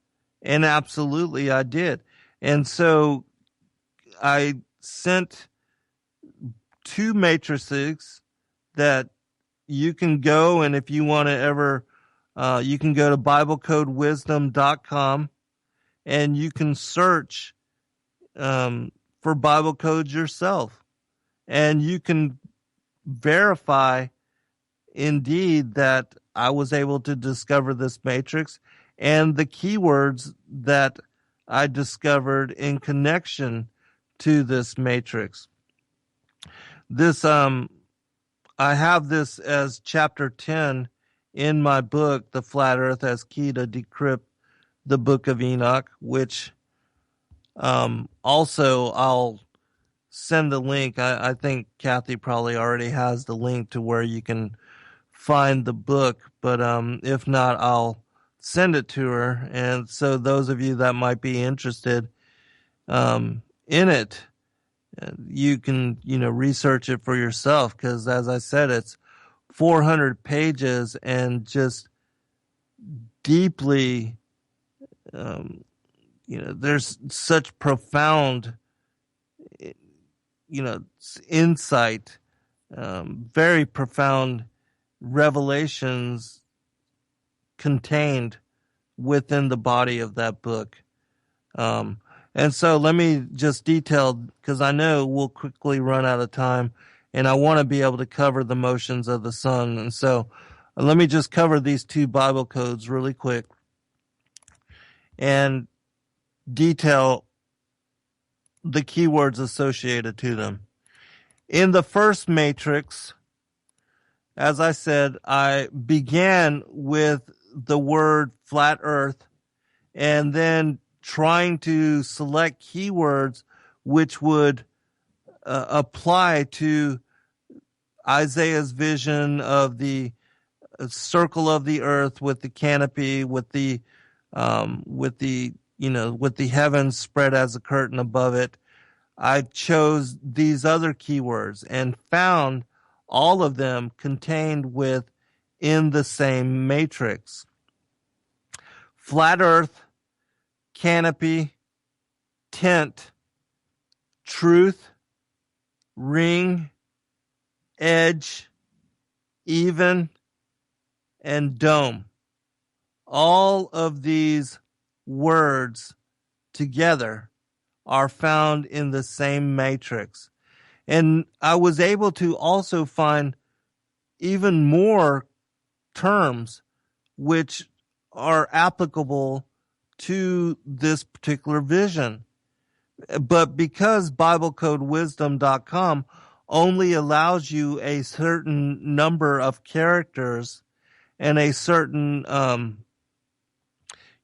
And absolutely I did. And so I sent 2 matrices that you can go, and if you want to ever, you can go to BibleCodeWisdom.com and you can search for Bible codes yourself. And you can verify indeed that I was able to discover this matrix and the keywords that I discovered in connection to this matrix. This, I have this as chapter 10 in my book, The Flat Earth as Key to Decrypt the Book of Enoch, which also I'll send the link. I think Kathy probably already has the link to where you can find the book, but if not, I'll send it to her. And so those of you that might be interested in it, you can, research it for yourself, because as I said, it's 400 pages and just deeply, there's such profound, insight, very profound revelations contained within the body of that book. And so let me just detail, because I know we'll quickly run out of time, and I want to be able to cover the motions of the sun. And so let me just cover these 2 Bible codes really quick and detail the keywords associated to them. In the first matrix, as I said, I began with the word flat earth and then trying to select keywords which would apply to Isaiah's vision of the circle of the earth with the canopy, with the heavens spread as a curtain above it. I chose these other keywords and found all of them contained within the same matrix. Flat earth, canopy, tent, truth, ring, edge, even, and dome. All of these words together are found in the same matrix. And I was able to also find even more terms which are applicable to this particular vision. But because BibleCodeWisdom.com only allows you a certain number of characters and a certain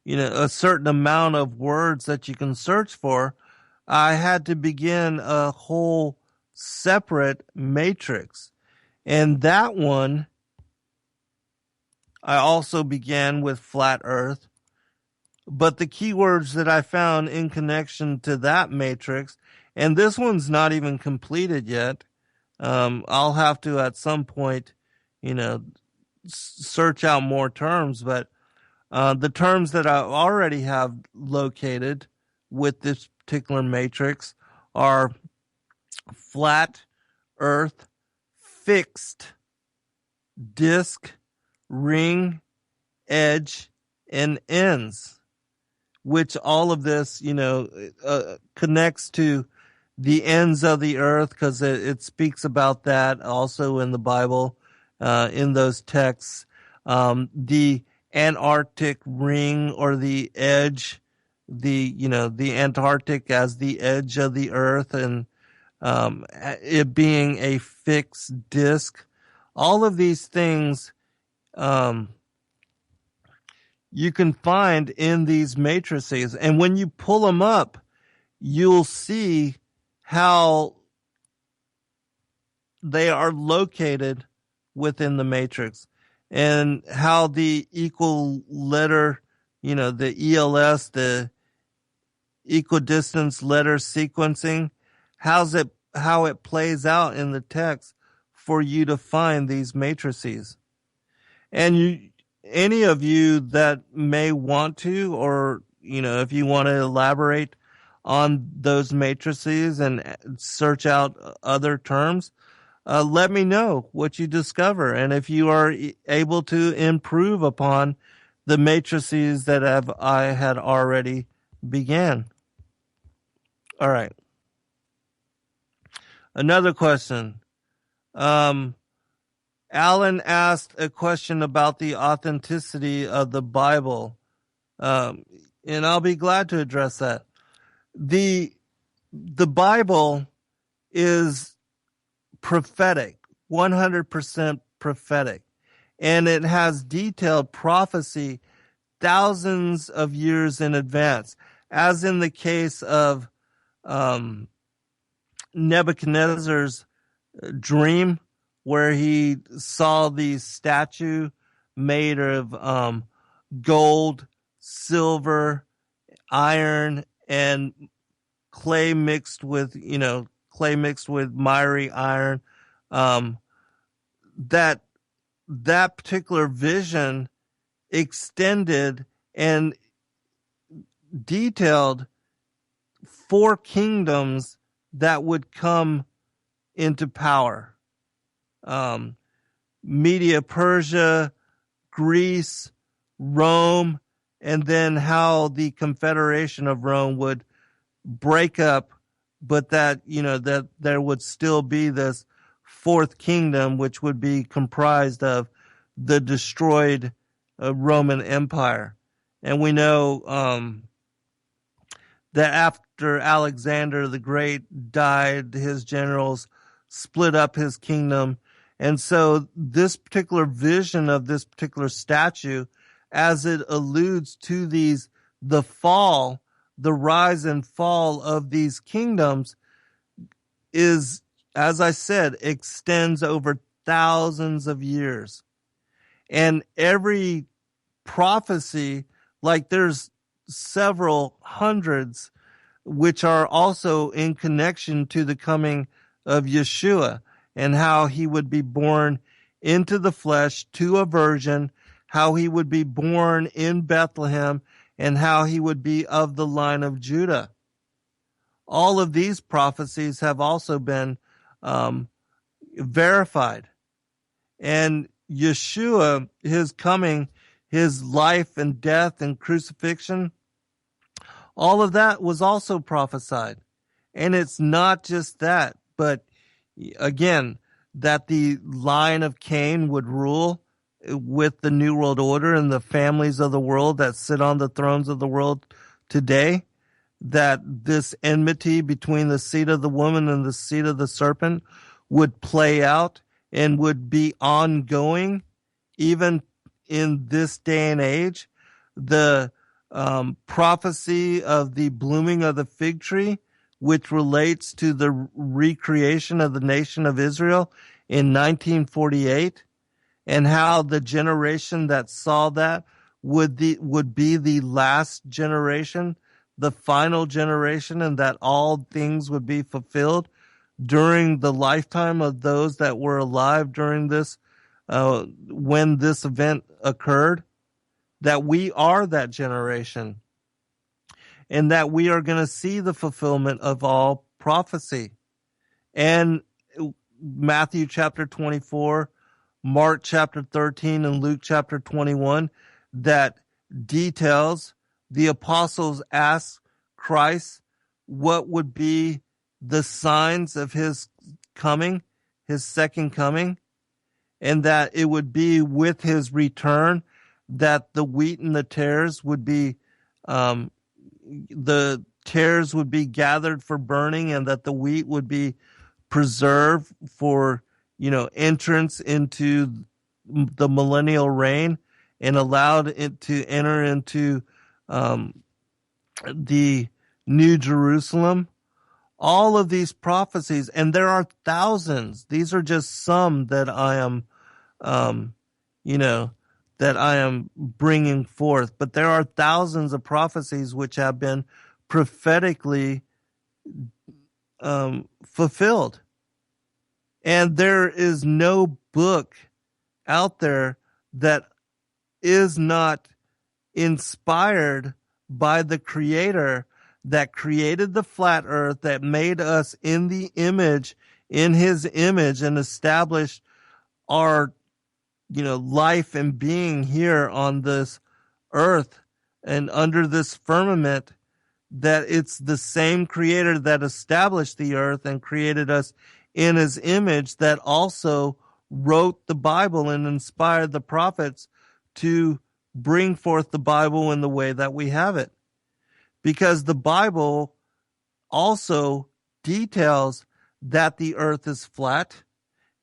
a certain amount of words that you can search for, I had to begin a whole separate matrix. And that one, I also began with flat earth. But the keywords that I found in connection to that matrix, and this one's not even completed yet. I'll have to at some point, search out more terms, but the terms that I already have located with this particular matrix are flat earth, fixed, disc, ring, edge, and ends, which all of this, connects to the ends of the earth, because it speaks about that also in the Bible, in those texts. The Antarctic ring or the edge, the Antarctic as the edge of the earth, and it being a fixed disc. All of these things you can find in these matrices. And when you pull them up, you'll see how they are located within the matrix, and how the equal letter, the ELS, the equidistance letter sequencing, how it plays out in the text for you to find these matrices. And any of you that may want to, or if you want to elaborate on those matrices and search out other terms, let me know what you discover, and if you are able to improve upon the matrices that I had already began. All right. Another question. Alan asked a question about the authenticity of the Bible, and I'll be glad to address that. The Bible is prophetic, 100% prophetic, and it has detailed prophecy thousands of years in advance, as in the case of Nebuchadnezzar's dream, where he saw the statue made of gold, silver, iron, and clay mixed with miry iron. That particular vision extended and detailed 4 kingdoms that would come into power. Media, Persia, Greece, Rome, and then how the Confederation of Rome would break up, but that there would still be this 4th kingdom, which would be comprised of the destroyed Roman Empire. And we know that after Alexander the Great died, his generals split up his kingdom. And so this particular vision of this particular statue, as it alludes to the rise and fall of these kingdoms, is, as I said, extends over thousands of years. And every prophecy, like there's several hundreds, which are also in connection to the coming of Yeshua, and how he would be born into the flesh to a virgin, how he would be born in Bethlehem, and how he would be of the line of Judah. All of these prophecies have also been verified. And Yeshua, his coming, his life and death and crucifixion, all of that was also prophesied. And it's not just that, but again, that the line of Cain would rule with the New World Order and the families of the world that sit on the thrones of the world today, that this enmity between the seed of the woman and the seed of the serpent would play out and would be ongoing even in this day and age. The prophecy of the blooming of the fig tree, which relates to the recreation of the nation of Israel in 1948, and how the generation that saw that would be the last generation, the final generation, and that all things would be fulfilled during the lifetime of those that were alive during this, when this event occurred, that we are that generation, and that we are going to see the fulfillment of all prophecy. And Matthew chapter 24, Mark chapter 13, and Luke chapter 21, that details the apostles asked Christ what would be the signs of his coming, his second coming, and that it would be with his return that the wheat and the tares would be gathered for burning, and that the wheat would be preserved for entrance into the millennial reign, and allowed it to enter into the New Jerusalem. all of these prophecies, and there are thousands. These are just some that I am, that I am bringing forth. But there are thousands of prophecies which have been prophetically fulfilled. And there is no book out there that is not inspired by the Creator that created the flat earth, that made us in his image, and established our, life and being here on this earth and under this firmament, that it's the same Creator that established the earth and created us in his image, that also wrote the Bible and inspired the prophets to bring forth the Bible in the way that we have it. Because the Bible also details that the earth is flat,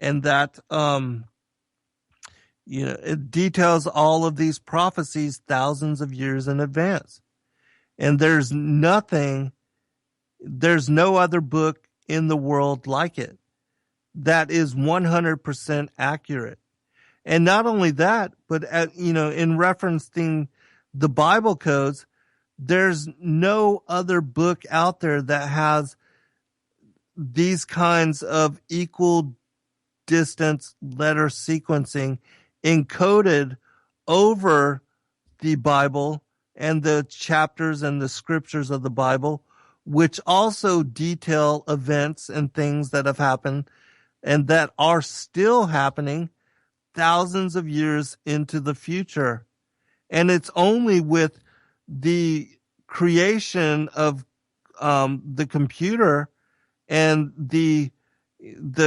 and that, it details all of these prophecies thousands of years in advance. And there's no other book in the world like it that is 100% accurate. And not only that, but in referencing the Bible codes, there's no other book out there that has these kinds of equal distance letter sequencing encoded over the Bible and the chapters and the scriptures of the Bible, which also detail events and things that have happened and that are still happening thousands of years into the future. And it's only with the creation of the computer and the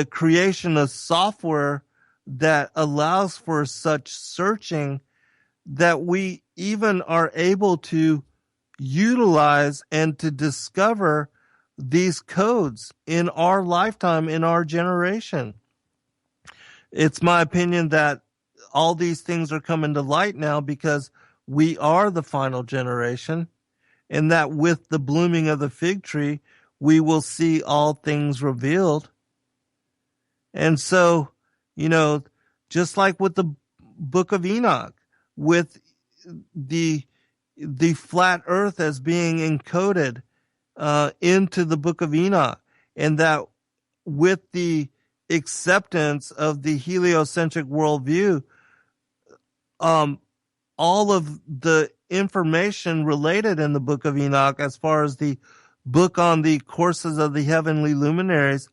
creation of software that allows for such searching that we even are able to utilize and to discover these codes in our lifetime, in our generation. It's my opinion that all these things are coming to light now because we are the final generation, and that with the blooming of the fig tree, we will see all things revealed. And so, just like with the book of Enoch, with the flat earth as being encoded into the book of Enoch, and that with the acceptance of the heliocentric worldview, all of the information related in the book of Enoch, as far as the book on the courses of the heavenly luminaries,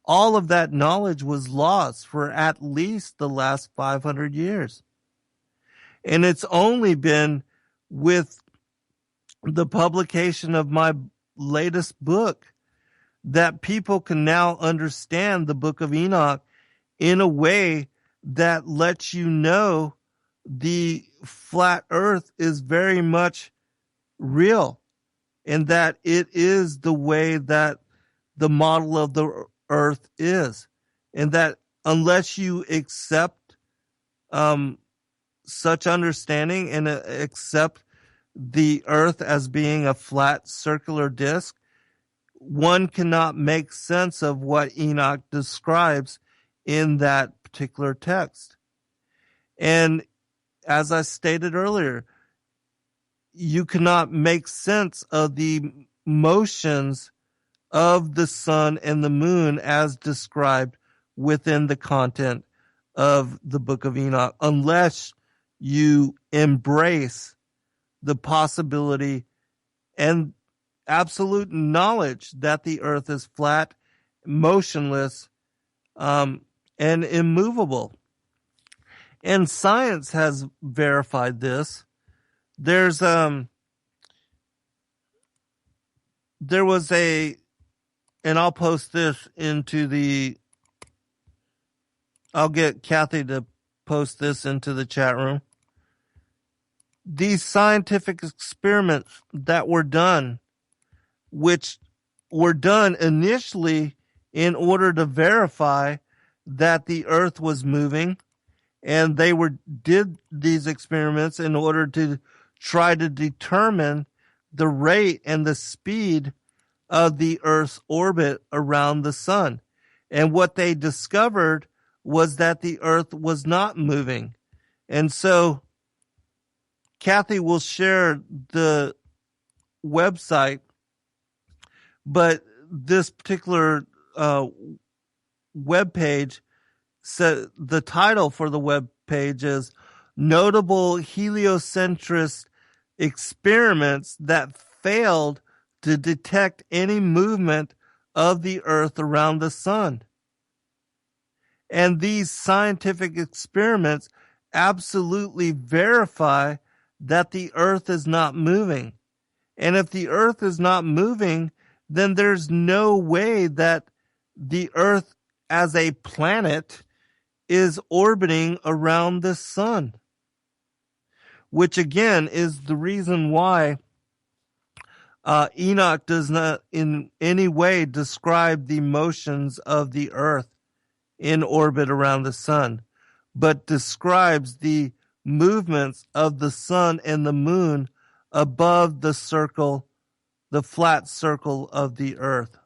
all of that knowledge was lost for at least the last 500 years. And it's only been with the publication of my latest book that people can now understand the book of Enoch in a way that lets you know the flat earth is very much real, and that it is the way that the model of the earth is, and that unless you accept such understanding and accept the earth as being a flat circular disc, one cannot make sense of what Enoch describes in that particular text. And as I stated earlier, you cannot make sense of the motions of the sun and the moon as described within the content of the book of Enoch unless you embrace the possibility and absolute knowledge that the earth is flat, motionless, and immovable. And science has verified this. There was and I'll post this I'll get Kathy to post this into the chat room. These scientific experiments that were done, which were done initially in order to verify that the earth was moving, and they did these experiments in order to try to determine the rate and the speed of the Earth's orbit around the sun. And what they discovered was that the Earth was not moving. And so Kathy will share the website, but this particular web page, the title for the web page is Notable Heliocentrist Experiments That Failed to Detect Any Movement of the Earth Around the Sun. And these scientific experiments absolutely verify that the Earth is not moving. And if the Earth is not moving, then there's no way that the Earth as a planet is orbiting around the sun. Which again is the reason why Enoch does not in any way describe the motions of the Earth in orbit around the sun, but describes the movements of the sun and the moon above the circle, the flat circle of the Earth.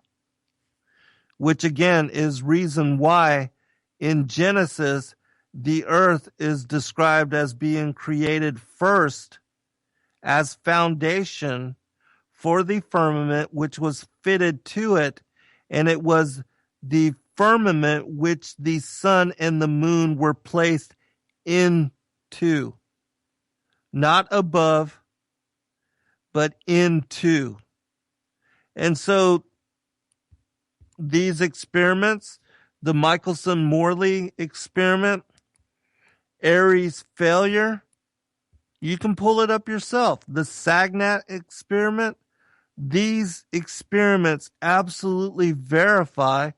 Which again is reason why in Genesis the Earth is described as being created first as foundation for the firmament which was fitted to it, and it was the firmament which the sun and the moon were placed into. Not above, but into. And so these experiments, the Michelson-Morley experiment, Aries failure, you can pull it up yourself. The Sagnat experiment, these experiments absolutely verify,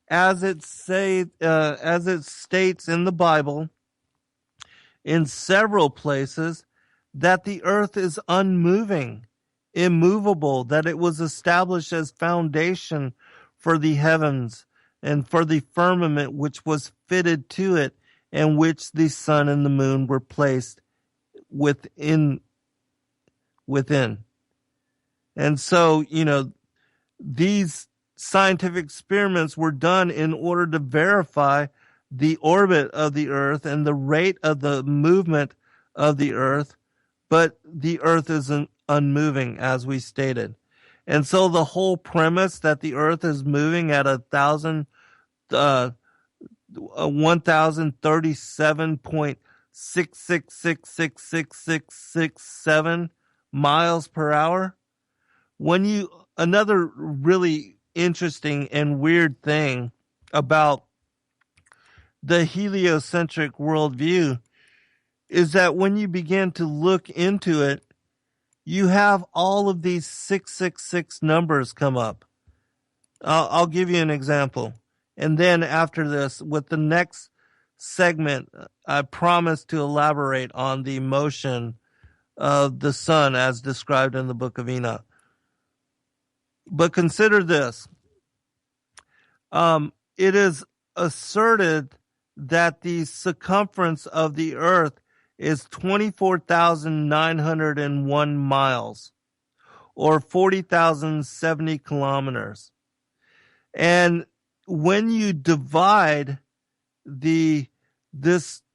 as it states in the Bible, in several places, that the Earth is unmoving, immovable, that it was established as foundation for the heavens and for the firmament which was fitted to it, and which the sun and the moon were placed within. And so, these scientific experiments were done in order to verify the orbit of the Earth and the rate of the movement of the Earth, but the Earth isn't unmoving, as we stated. And so the whole premise that the Earth is moving at 1,037.6666667 miles per hour. Another really interesting and weird thing about the heliocentric worldview is that when you begin to look into it, you have all of these 666 numbers come up. I'll give you an example. And then after this, with the next segment, I promise to elaborate on the motion of the sun as described in the book of Enoch. But consider this. It is asserted that the circumference of the Earth is 24,901 miles, or 40,070 kilometers. And when you divide this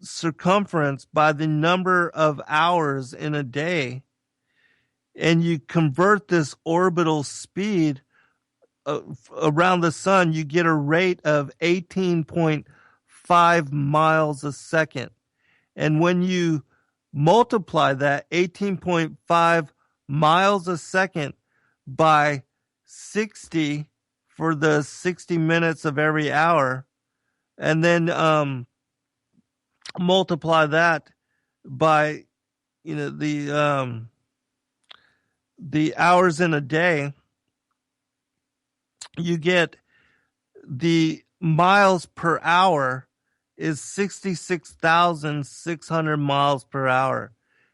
circumference by the number of hours in a day, and you convert this orbital speed around the sun, you get a rate of 18.5 miles a second. And when you multiply that 18.5 miles a second by 60 for the 60 minutes of every hour, and then multiply that by the hours in a day, you get the miles per hour is 66,600 miles per hour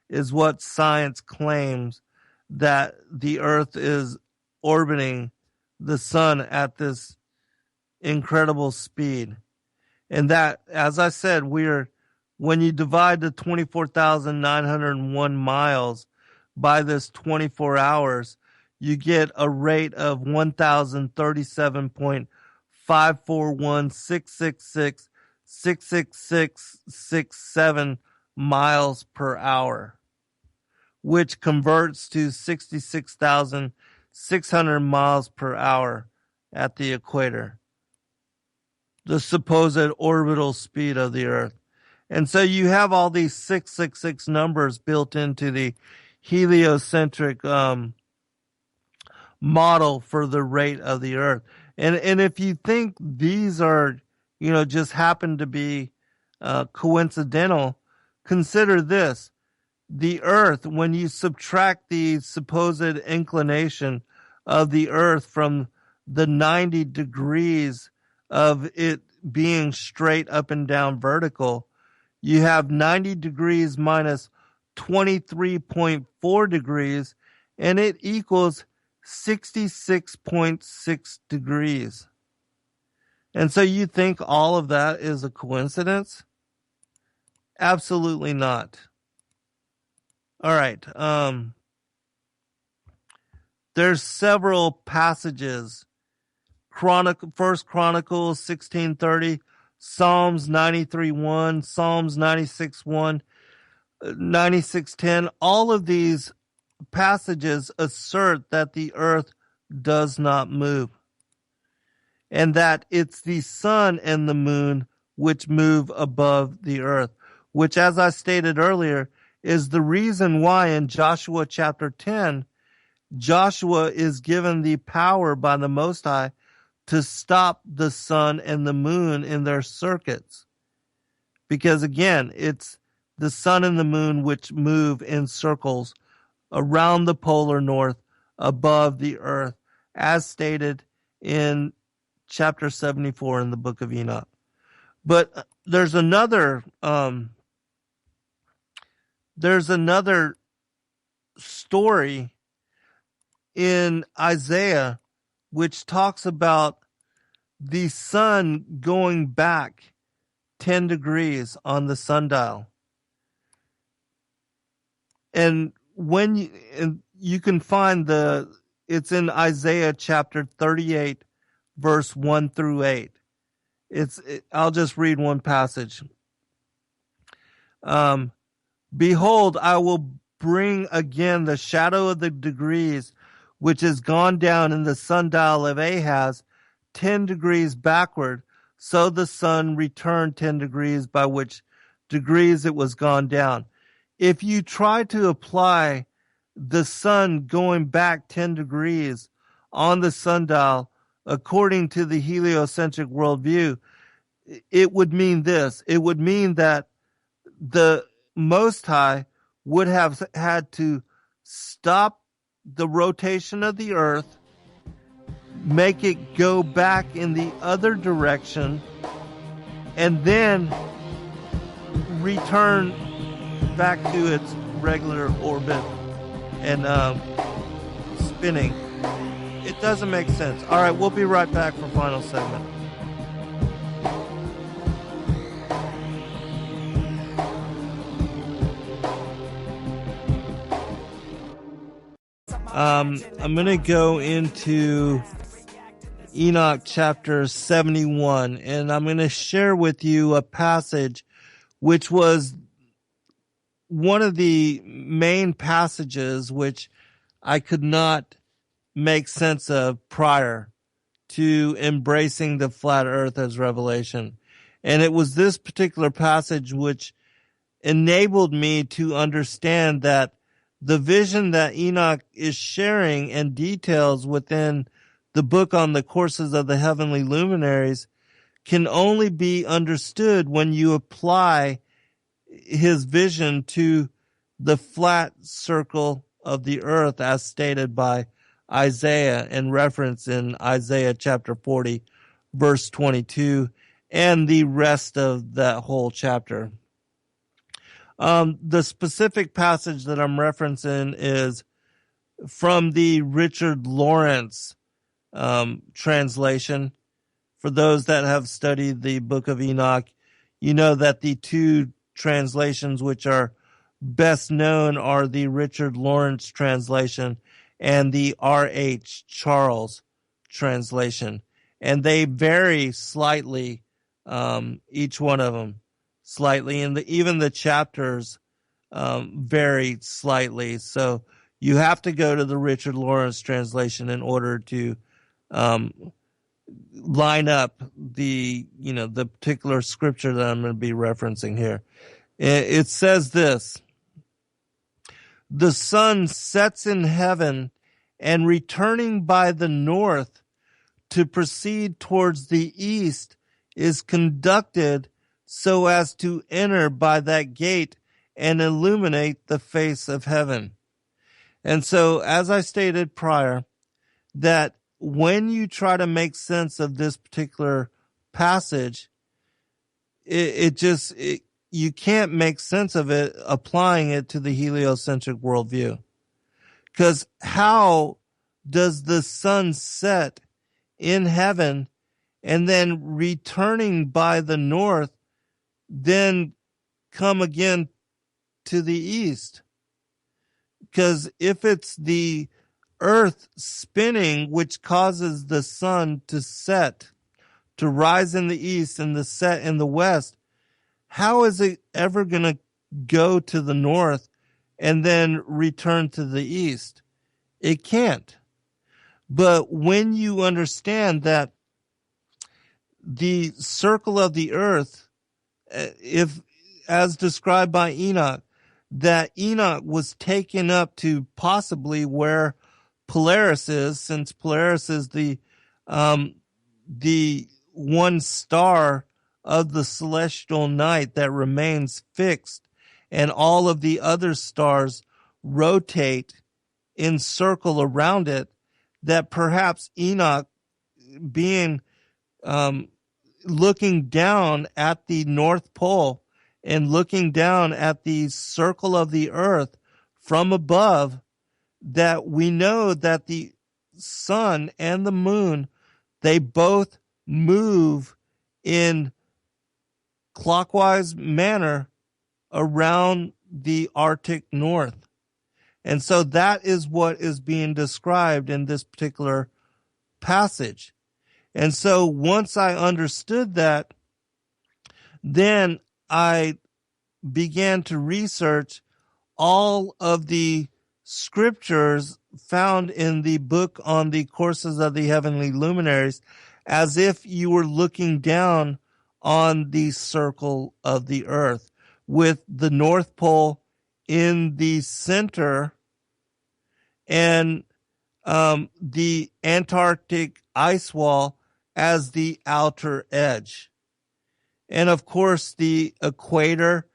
is what science claims that the Earth is orbiting the sun at this incredible speed. And that, as I said, when you divide the 24,901 miles by this 24 hours, you get a rate of 1,037.541,666,666,67 miles per hour, which converts to 66,600 miles per hour at the equator, the supposed orbital speed of the Earth. And so you have all these 666 numbers built into the heliocentric model for the rate of the Earth. And if you think these are, just happen to be coincidental, consider this. The Earth, when you subtract the supposed inclination of the Earth from the 90 degrees of it being straight up and down vertical, you have 90 degrees minus 23.4 degrees, and it equals 66.6 degrees. And so you think all of that is a coincidence? Absolutely not. All right. There's several passages. First Chronicles 16:30, Psalms 93:1, Psalms 96:1, 96:10. All of these passages assert that the earth does not move, and that it's the sun and the moon which move above the earth, which, as I stated earlier, is the reason why in Joshua chapter 10, Joshua is given the power by the Most High to stop the sun and the moon in their circuits. Because again, it's the sun and the moon which move in circles around the polar north above the earth, as stated in chapter 74 in the book of Enoch. But there's another story in Isaiah which talks about the sun going back 10 degrees on the sundial. And you can find it's in Isaiah chapter 38, verse 1 through 8. I'll just read one passage. Behold, I will bring again the shadow of the degrees, which is gone down in the sundial of Ahaz 10 degrees backward, so the sun returned 10 degrees by which degrees it was gone down. If you try to apply the sun going back 10 degrees on the sundial according to the heliocentric worldview, it would mean this. It would mean that the Most High would have had to stop the rotation of the earth, make it go back in the other direction, and then return back to its regular orbit and spinning. It doesn't make sense. All right, we'll be right back for final segment. I'm going to go into Enoch chapter 71, and I'm going to share with you a passage which was one of the main passages which I could not make sense of prior to embracing the flat earth as revelation. And it was this particular passage which enabled me to understand that the vision that Enoch is sharing and details within the book on the courses of the Heavenly Luminaries can only be understood when you apply his vision to the flat circle of the earth as stated by Isaiah and referenced in Isaiah chapter 40, verse 22, and the rest of that whole chapter. The specific passage that I'm referencing is from the Richard Lawrence translation. For those that have studied the book of Enoch, you know that the two translations which are best known are the Richard Lawrence translation and the R.H. Charles translation. And they vary slightly, each one of them slightly, and even the chapters vary slightly. So you have to go to the Richard Lawrence translation in order to line up the particular scripture that I'm going to be referencing here. It says this: the sun sets in heaven, and returning by the north to proceed towards the east is conducted so as to enter by that gate and illuminate the face of heaven. And so, as I stated prior, that when you try to make sense of this particular passage, you can't make sense of it applying it to the heliocentric worldview. Because how does the sun set in heaven and then returning by the north then come again to the east? Because if it's the earth spinning which causes the sun to set, to rise in the east and the set in the west, how is it ever going to go to the north and then return to the east? It can't. But when you understand that the circle of the earth, if as described by Enoch, that Enoch was taken up to possibly where Polaris is, since Polaris is the one star of the celestial night that remains fixed, and all of the other stars rotate in circle around it, that perhaps Enoch, being looking down at the North Pole and looking down at the circle of the earth from above, that we know that the sun and the moon, they both move in clockwise manner around the Arctic North. And so that is what is being described in this particular passage. And so once I understood that, then I began to research all of the scriptures found in the book on the courses of the Heavenly Luminaries, as if you were looking down on the circle of the earth, with the North Pole in the center and the Antarctic ice wall as the outer edge. And of course, the equator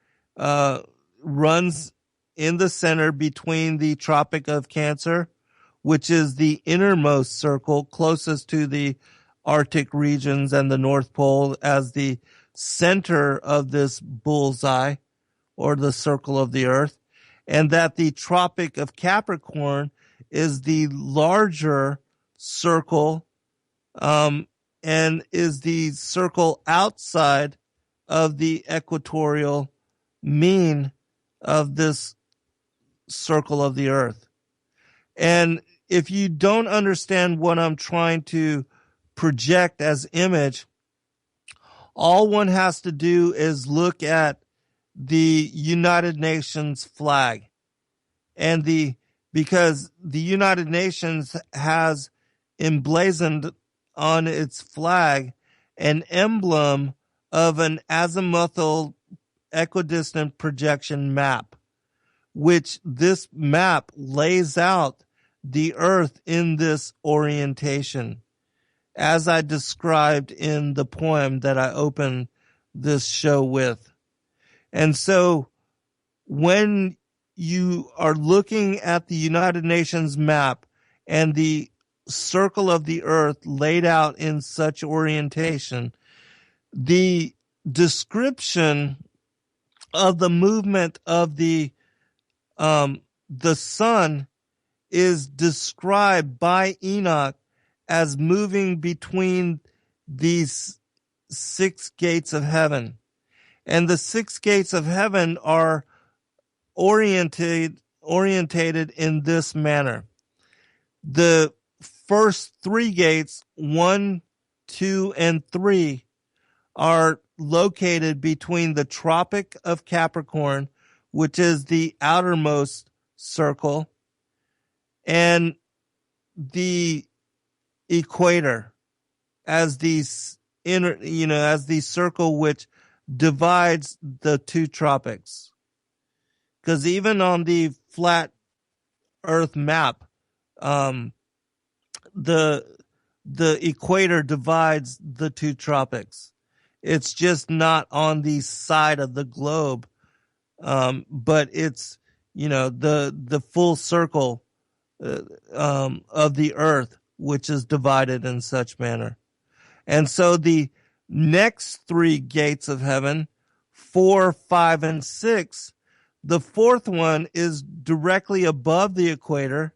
runs in the center between the Tropic of Cancer, which is the innermost circle closest to the Arctic regions, and the North Pole as the center of this bullseye or the circle of the earth, and that the Tropic of Capricorn is the larger circle and is the circle outside of the equatorial mean of this circle of the earth. And if you don't understand what I'm trying to project as image, all one has to do is look at the United Nations flag, and because the United Nations has emblazoned on its flag an emblem of an azimuthal equidistant projection map, which this map lays out the earth in this orientation, as I described in the poem that I opened this show with. And so when you are looking at the United Nations map and the circle of the earth laid out in such orientation, the description of the movement of the sun is described by Enoch as moving between these 6 gates of heaven. And the 6 gates of heaven are orientated in this manner. The first three gates, 1, 2, and 3, are located between the Tropic of Capricorn, which is the outermost circle, and the equator as the as the circle which divides the two tropics. Because even on the flat Earth map, the equator divides the two tropics. It's just not on the side of the globe, but it's the full circle of the Earth, which is divided in such manner. And so the next three gates of heaven, 4, 5, and 6, the fourth one is directly above the equator.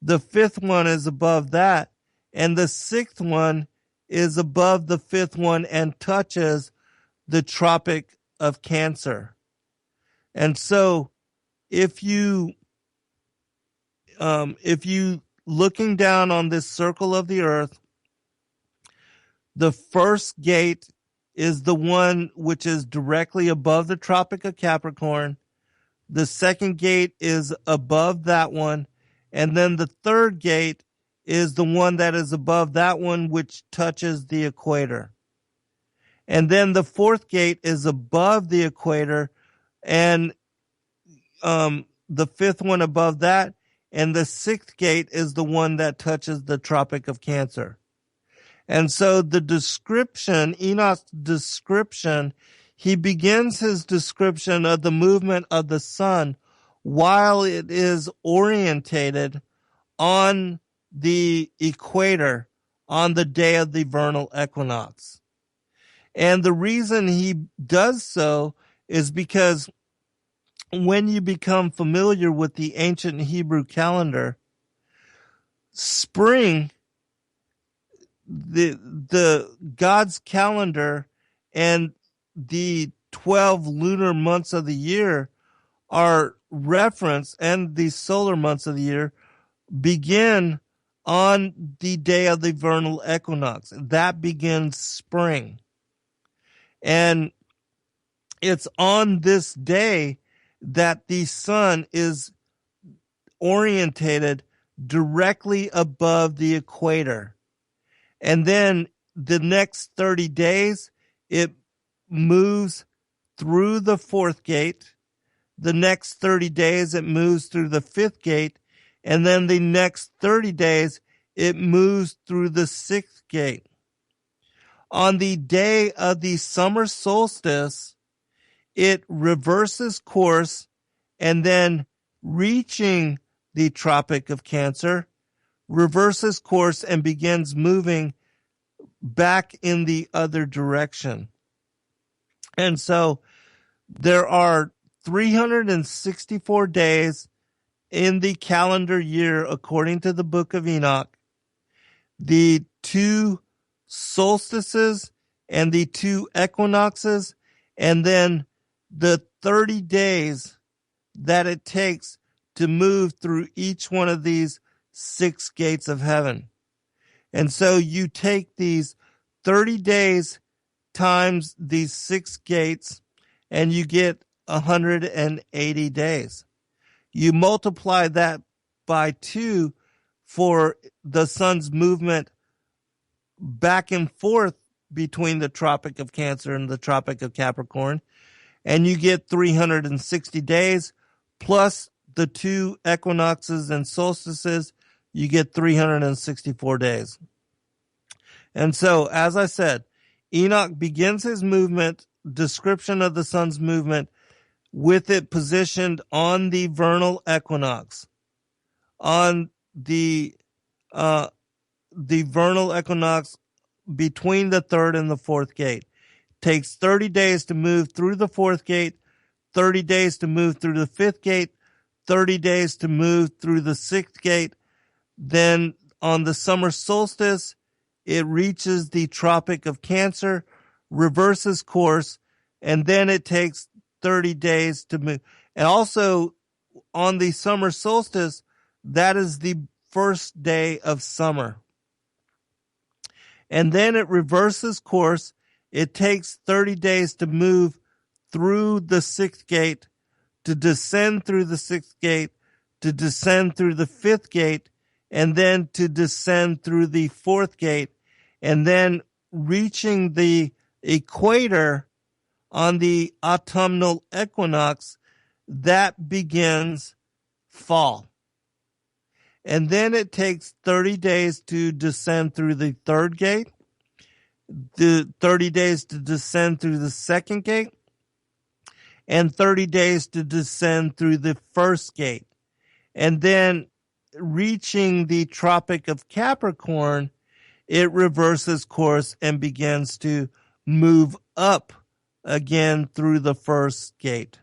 The fifth one is above that. And the sixth one is above the fifth one and touches the Tropic of Cancer. And so if you looking down on this circle of the Earth, the first gate is the one which is directly above the Tropic of Capricorn. The second gate is above that one. And then the third gate is the one that is above that one, which touches the equator. And then the fourth gate is above the equator, and the fifth one above that. And the sixth gate is the one that touches the Tropic of Cancer. And so the description, Enoch's description, he begins his description of the movement of the sun while it is orientated on the equator on the day of the vernal equinox. And the reason he does so is because when you become familiar with the ancient Hebrew calendar, spring, the God's calendar and the 12 lunar months of the year are referenced, and the solar months of the year begin on the day of the vernal equinox. That begins spring. And it's on this day that the sun is orientated directly above the equator. And then the next 30 days, it moves through the fourth gate. The next 30 days, it moves through the fifth gate. And then the next 30 days, it moves through the sixth gate. On the day of the summer solstice, it reverses course, and then reaching the Tropic of Cancer, reverses course and begins moving back in the other direction. And so there are 364 days in the calendar year according to the book of Enoch. The two solstices and the two equinoxes, and then the 30 days that it takes to move through each one of these 6 gates of heaven. And so you take these 30 days times these 6 gates, and you get 180 days. You multiply that by 2 for the sun's movement back and forth between the Tropic of Cancer and the Tropic of Capricorn, and you get 360 days plus the 2 equinoxes and solstices. You get 364 days. And so, as I said, Enoch begins his movement, description of the sun's movement, with it positioned on the vernal equinox, on the vernal equinox between the third and the fourth gate. Takes 30 days to move through the fourth gate, 30 days to move through the fifth gate, 30 days to move through the sixth gate. Then on the summer solstice, it reaches the Tropic of Cancer, reverses course, and then it takes 30 days to move. And also on the summer solstice, that is the first day of summer. And then it reverses course. It takes 30 days to move through the sixth gate, to descend through the sixth gate, to descend through the fifth gate, and then to descend through the fourth gate, and then reaching the equator on the autumnal equinox, that begins fall. And then it takes 30 days to descend through the third gate, the 30 days to descend through the second gate, and 30 days to descend through the first gate. And then reaching the Tropic of Capricorn, it reverses course and begins to move up again through the first gate.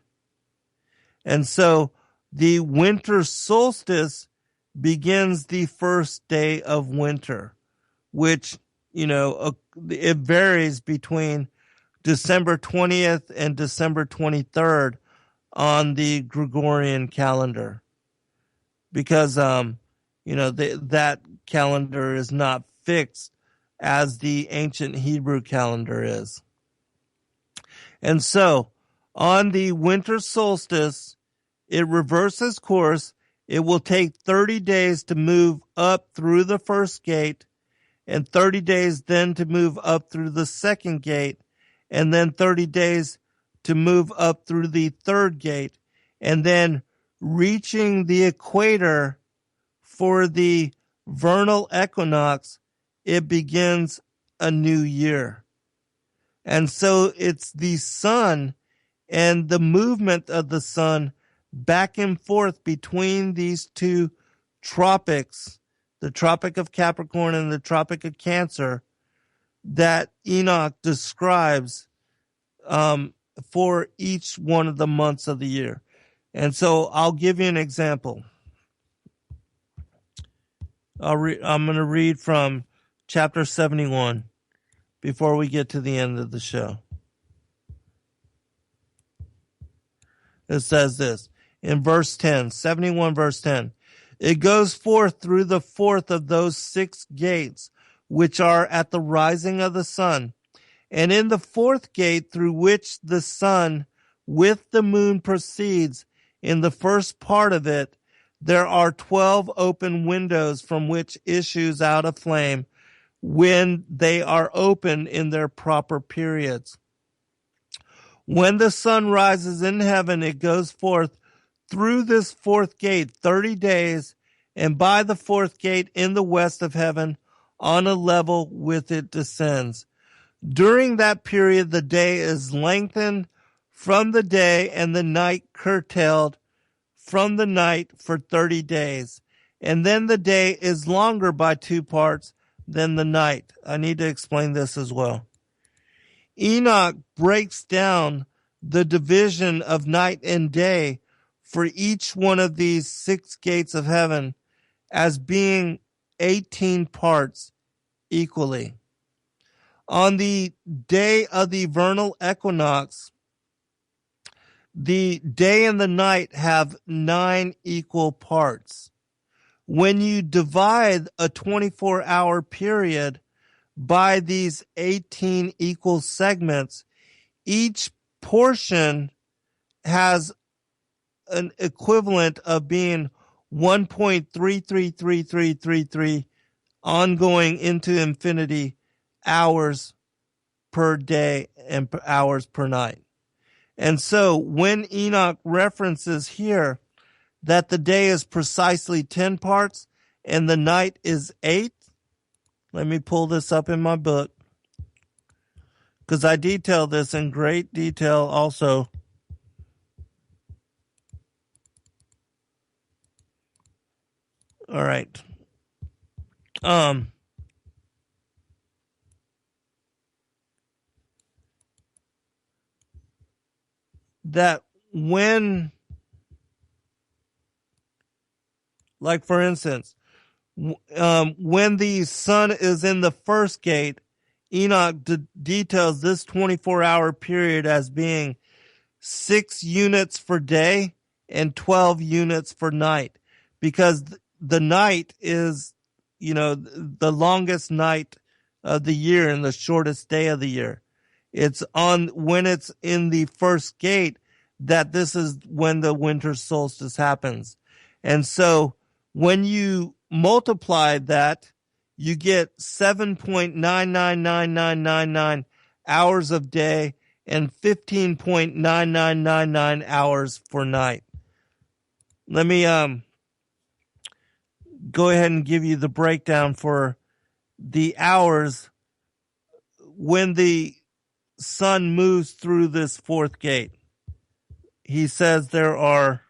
And so the winter solstice begins the first day of winter, which, it varies between December 20th and December 23rd on the Gregorian calendar, because, that calendar is not fixed as the ancient Hebrew calendar is. And so on the winter solstice, it reverses course. It will take 30 days to move up through the first gate, and 30 days then to move up through the second gate, and then 30 days to move up through the third gate, and then reaching the equator for the vernal equinox, it begins a new year. And so it's the sun and the movement of the sun back and forth between these two tropics, the Tropic of Capricorn and the Tropic of Cancer, that Enoch describes for each one of the months of the year. And so I'll give you an example. I'm going to read from chapter 71 before we get to the end of the show. It says this in verse 10, 71 verse 10. It goes forth through the fourth of those 6 gates, which are at the rising of the sun. And in the fourth gate, through which the sun with the moon proceeds, in the first part of it, there are 12 open windows from which issues out a flame when they are open in their proper periods. When the sun rises in heaven, it goes forth through this fourth gate 30 days, and by the fourth gate in the west of heaven, on a level with it descends. During that period, the day is lengthened from the day, and the night curtailed from the night for 30 days. And then the day is longer by 2 parts than the night. I need to explain this as well. Enoch breaks down the division of night and day for each one of these 6 gates of heaven as being 18 parts equally. On the day of the vernal equinox, the day and the night have 9 equal parts. When you divide a 24-hour period by these 18 equal segments, each portion has an equivalent of being 1.333333 ongoing into infinity hours per day and hours per night. And so when Enoch references here that the day is precisely 10 parts and the night is 8, let me pull this up in my book, because I detail this in great detail also. All right. That when, like for instance, when the sun is in the first gate, Enoch details this 24-hour period as being 6 units for day and 12 units for night, because the night is, the longest night of the year and the shortest day of the year. It's when it's in the first gate that this is when the winter solstice happens. And so when you multiply that, you get 7.999999 hours of day and 15.9999 hours for night. Let me go ahead and give you the breakdown for the hours when the sun moves through this fourth gate. He says there are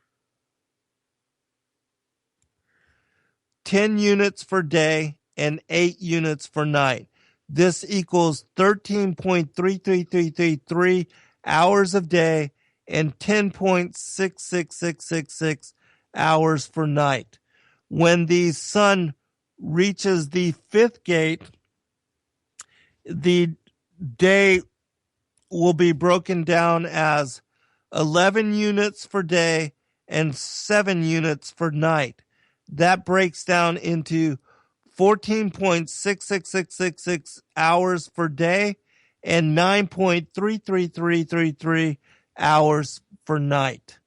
10 units for day and 8 units for night. This equals 13.33333 hours of day and 10.66666 hours for night. When the sun reaches the fifth gate, the day will be broken down as 11 units for day and 7 units for night. That breaks down into 14.66666 hours for day and 9.33333 hours for night.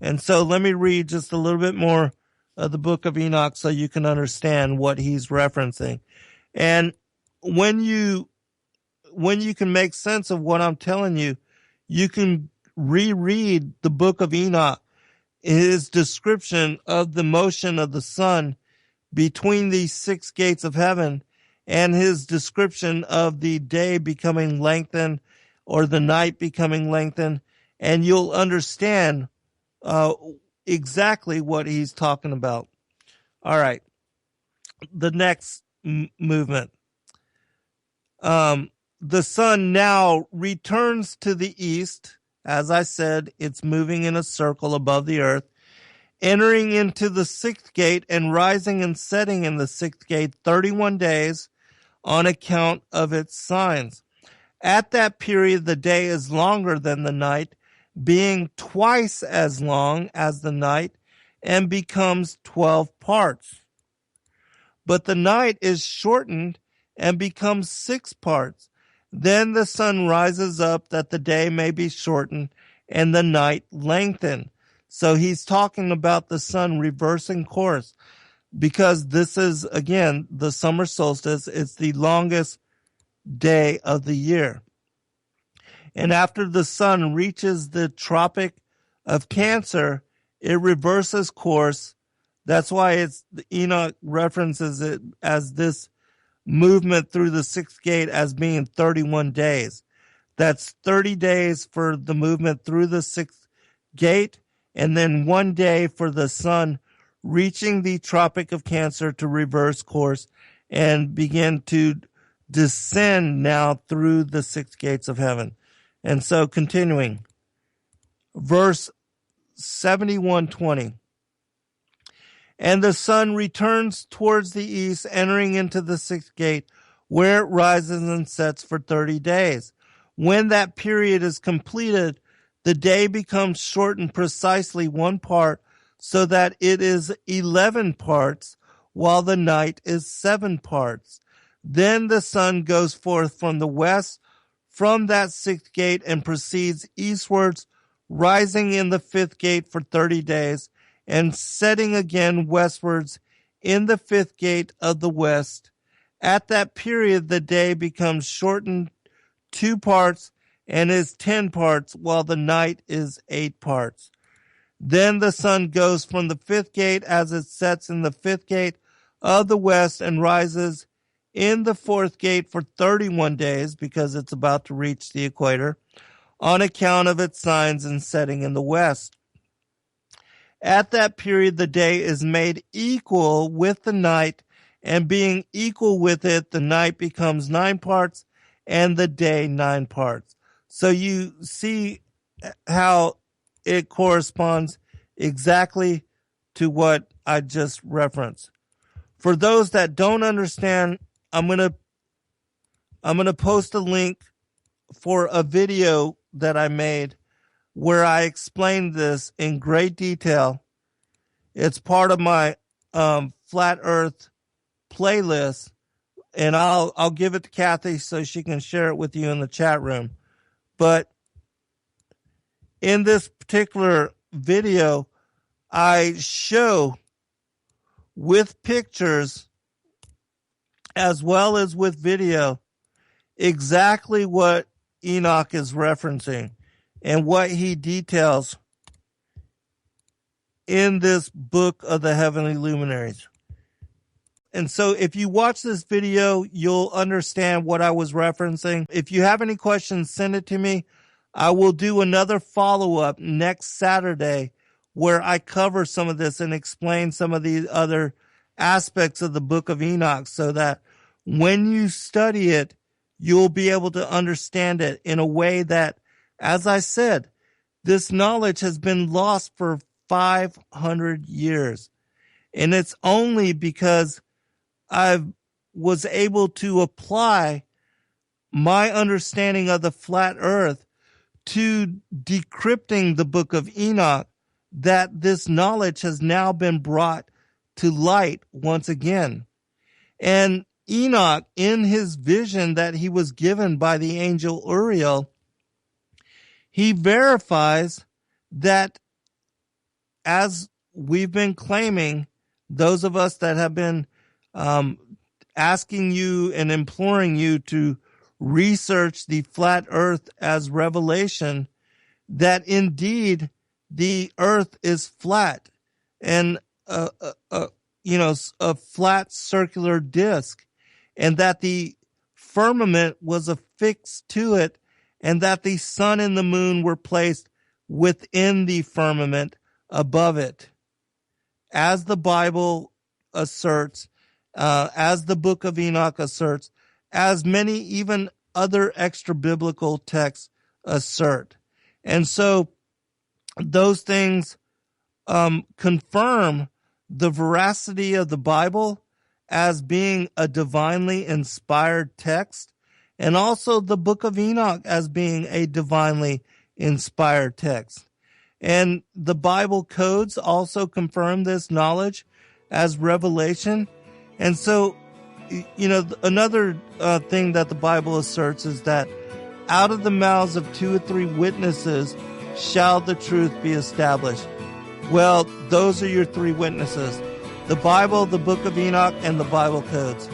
And so let me read just a little bit more of the book of Enoch so you can understand what he's referencing. And when you can make sense of what I'm telling you, you can reread the book of Enoch, his description of the motion of the sun between these 6 gates of heaven, and his description of the day becoming lengthened or the night becoming lengthened, and you'll understand exactly what he's talking about. All right. The next movement. The sun now returns to the east. As I said, it's moving in a circle above the earth, entering into the 6th gate and rising and setting in the 6th gate 31 days on account of its signs. At that period, the day is longer than the night, being twice as long as the night, and becomes 12 parts. But the night is shortened and becomes 6 parts. Then the sun rises up that the day may be shortened and the night lengthened. So he's talking about the sun reversing course, because this is, again, the summer solstice. It's the longest day of the year. And after the sun reaches the Tropic of Cancer, it reverses course. That's why Enoch references it as this movement through the 6th gate as being 31 days. That's 30 days for the movement through the 6th gate, and then 1 day for the sun reaching the Tropic of Cancer to reverse course and begin to descend now through the 6 gates of heaven. And so continuing, verse 71:20. And the sun returns towards the east, entering into the 6th gate, where it rises and sets for 30 days. When that period is completed, the day becomes shortened precisely 1 part, so that it is 11 parts, while the night is 7 parts. Then the sun goes forth from the west from that 6th gate and proceeds eastwards, rising in the 5th gate for 30 days, and setting again westwards in the 5th gate of the west. At that period, the day becomes shortened 2 parts and is 10 parts, while the night is 8 parts. Then the sun goes from the 5th gate as it sets in the 5th gate of the west and rises in the 4th gate for 31 days, because it's about to reach the equator, on account of its signs and setting in the west. At that period, the day is made equal with the night, and being equal with it, the night becomes 9 parts and the day 9 parts. So you see how it corresponds exactly to what I just referenced. For those that don't understand, I'm going to post a link for a video that I made where I explained this in great detail. It's part of my flat earth playlist, and I'll give it to Kathy so she can share it with you in the chat room. But in this particular video, I show with pictures as well as with video exactly what Enoch is referencing and what he details in this book of the Heavenly Luminaries. And so if you watch this video, you'll understand what I was referencing. If you have any questions, send it to me. I will do another follow-up next Saturday where I cover some of this and explain some of the other aspects of the book of Enoch so that when you study it, you'll be able to understand it in a way that, as I said, this knowledge has been lost for 500 years. And it's only because I was able to apply my understanding of the flat earth to decrypting the book of Enoch that this knowledge has now been brought to light once again. And Enoch, in his vision that he was given by the angel Uriel, he verifies that, as we've been claiming, those of us that have been asking you and imploring you to research the flat earth as revelation, that indeed the earth is flat and a flat circular disc, and that the firmament was affixed to it, and that the sun and the moon were placed within the firmament above it, as the Bible asserts, as the book of Enoch asserts, as many even other extra biblical texts assert. And so those things confirm the veracity of the Bible as being a divinely inspired text, and also the book of Enoch as being a divinely inspired text. And the Bible codes also confirm this knowledge as revelation. And so, another thing that the Bible asserts is that out of the mouths of 2 or 3 witnesses shall the truth be established. Well, those are your 3 witnesses: the Bible, the book of Enoch, and the Bible codes.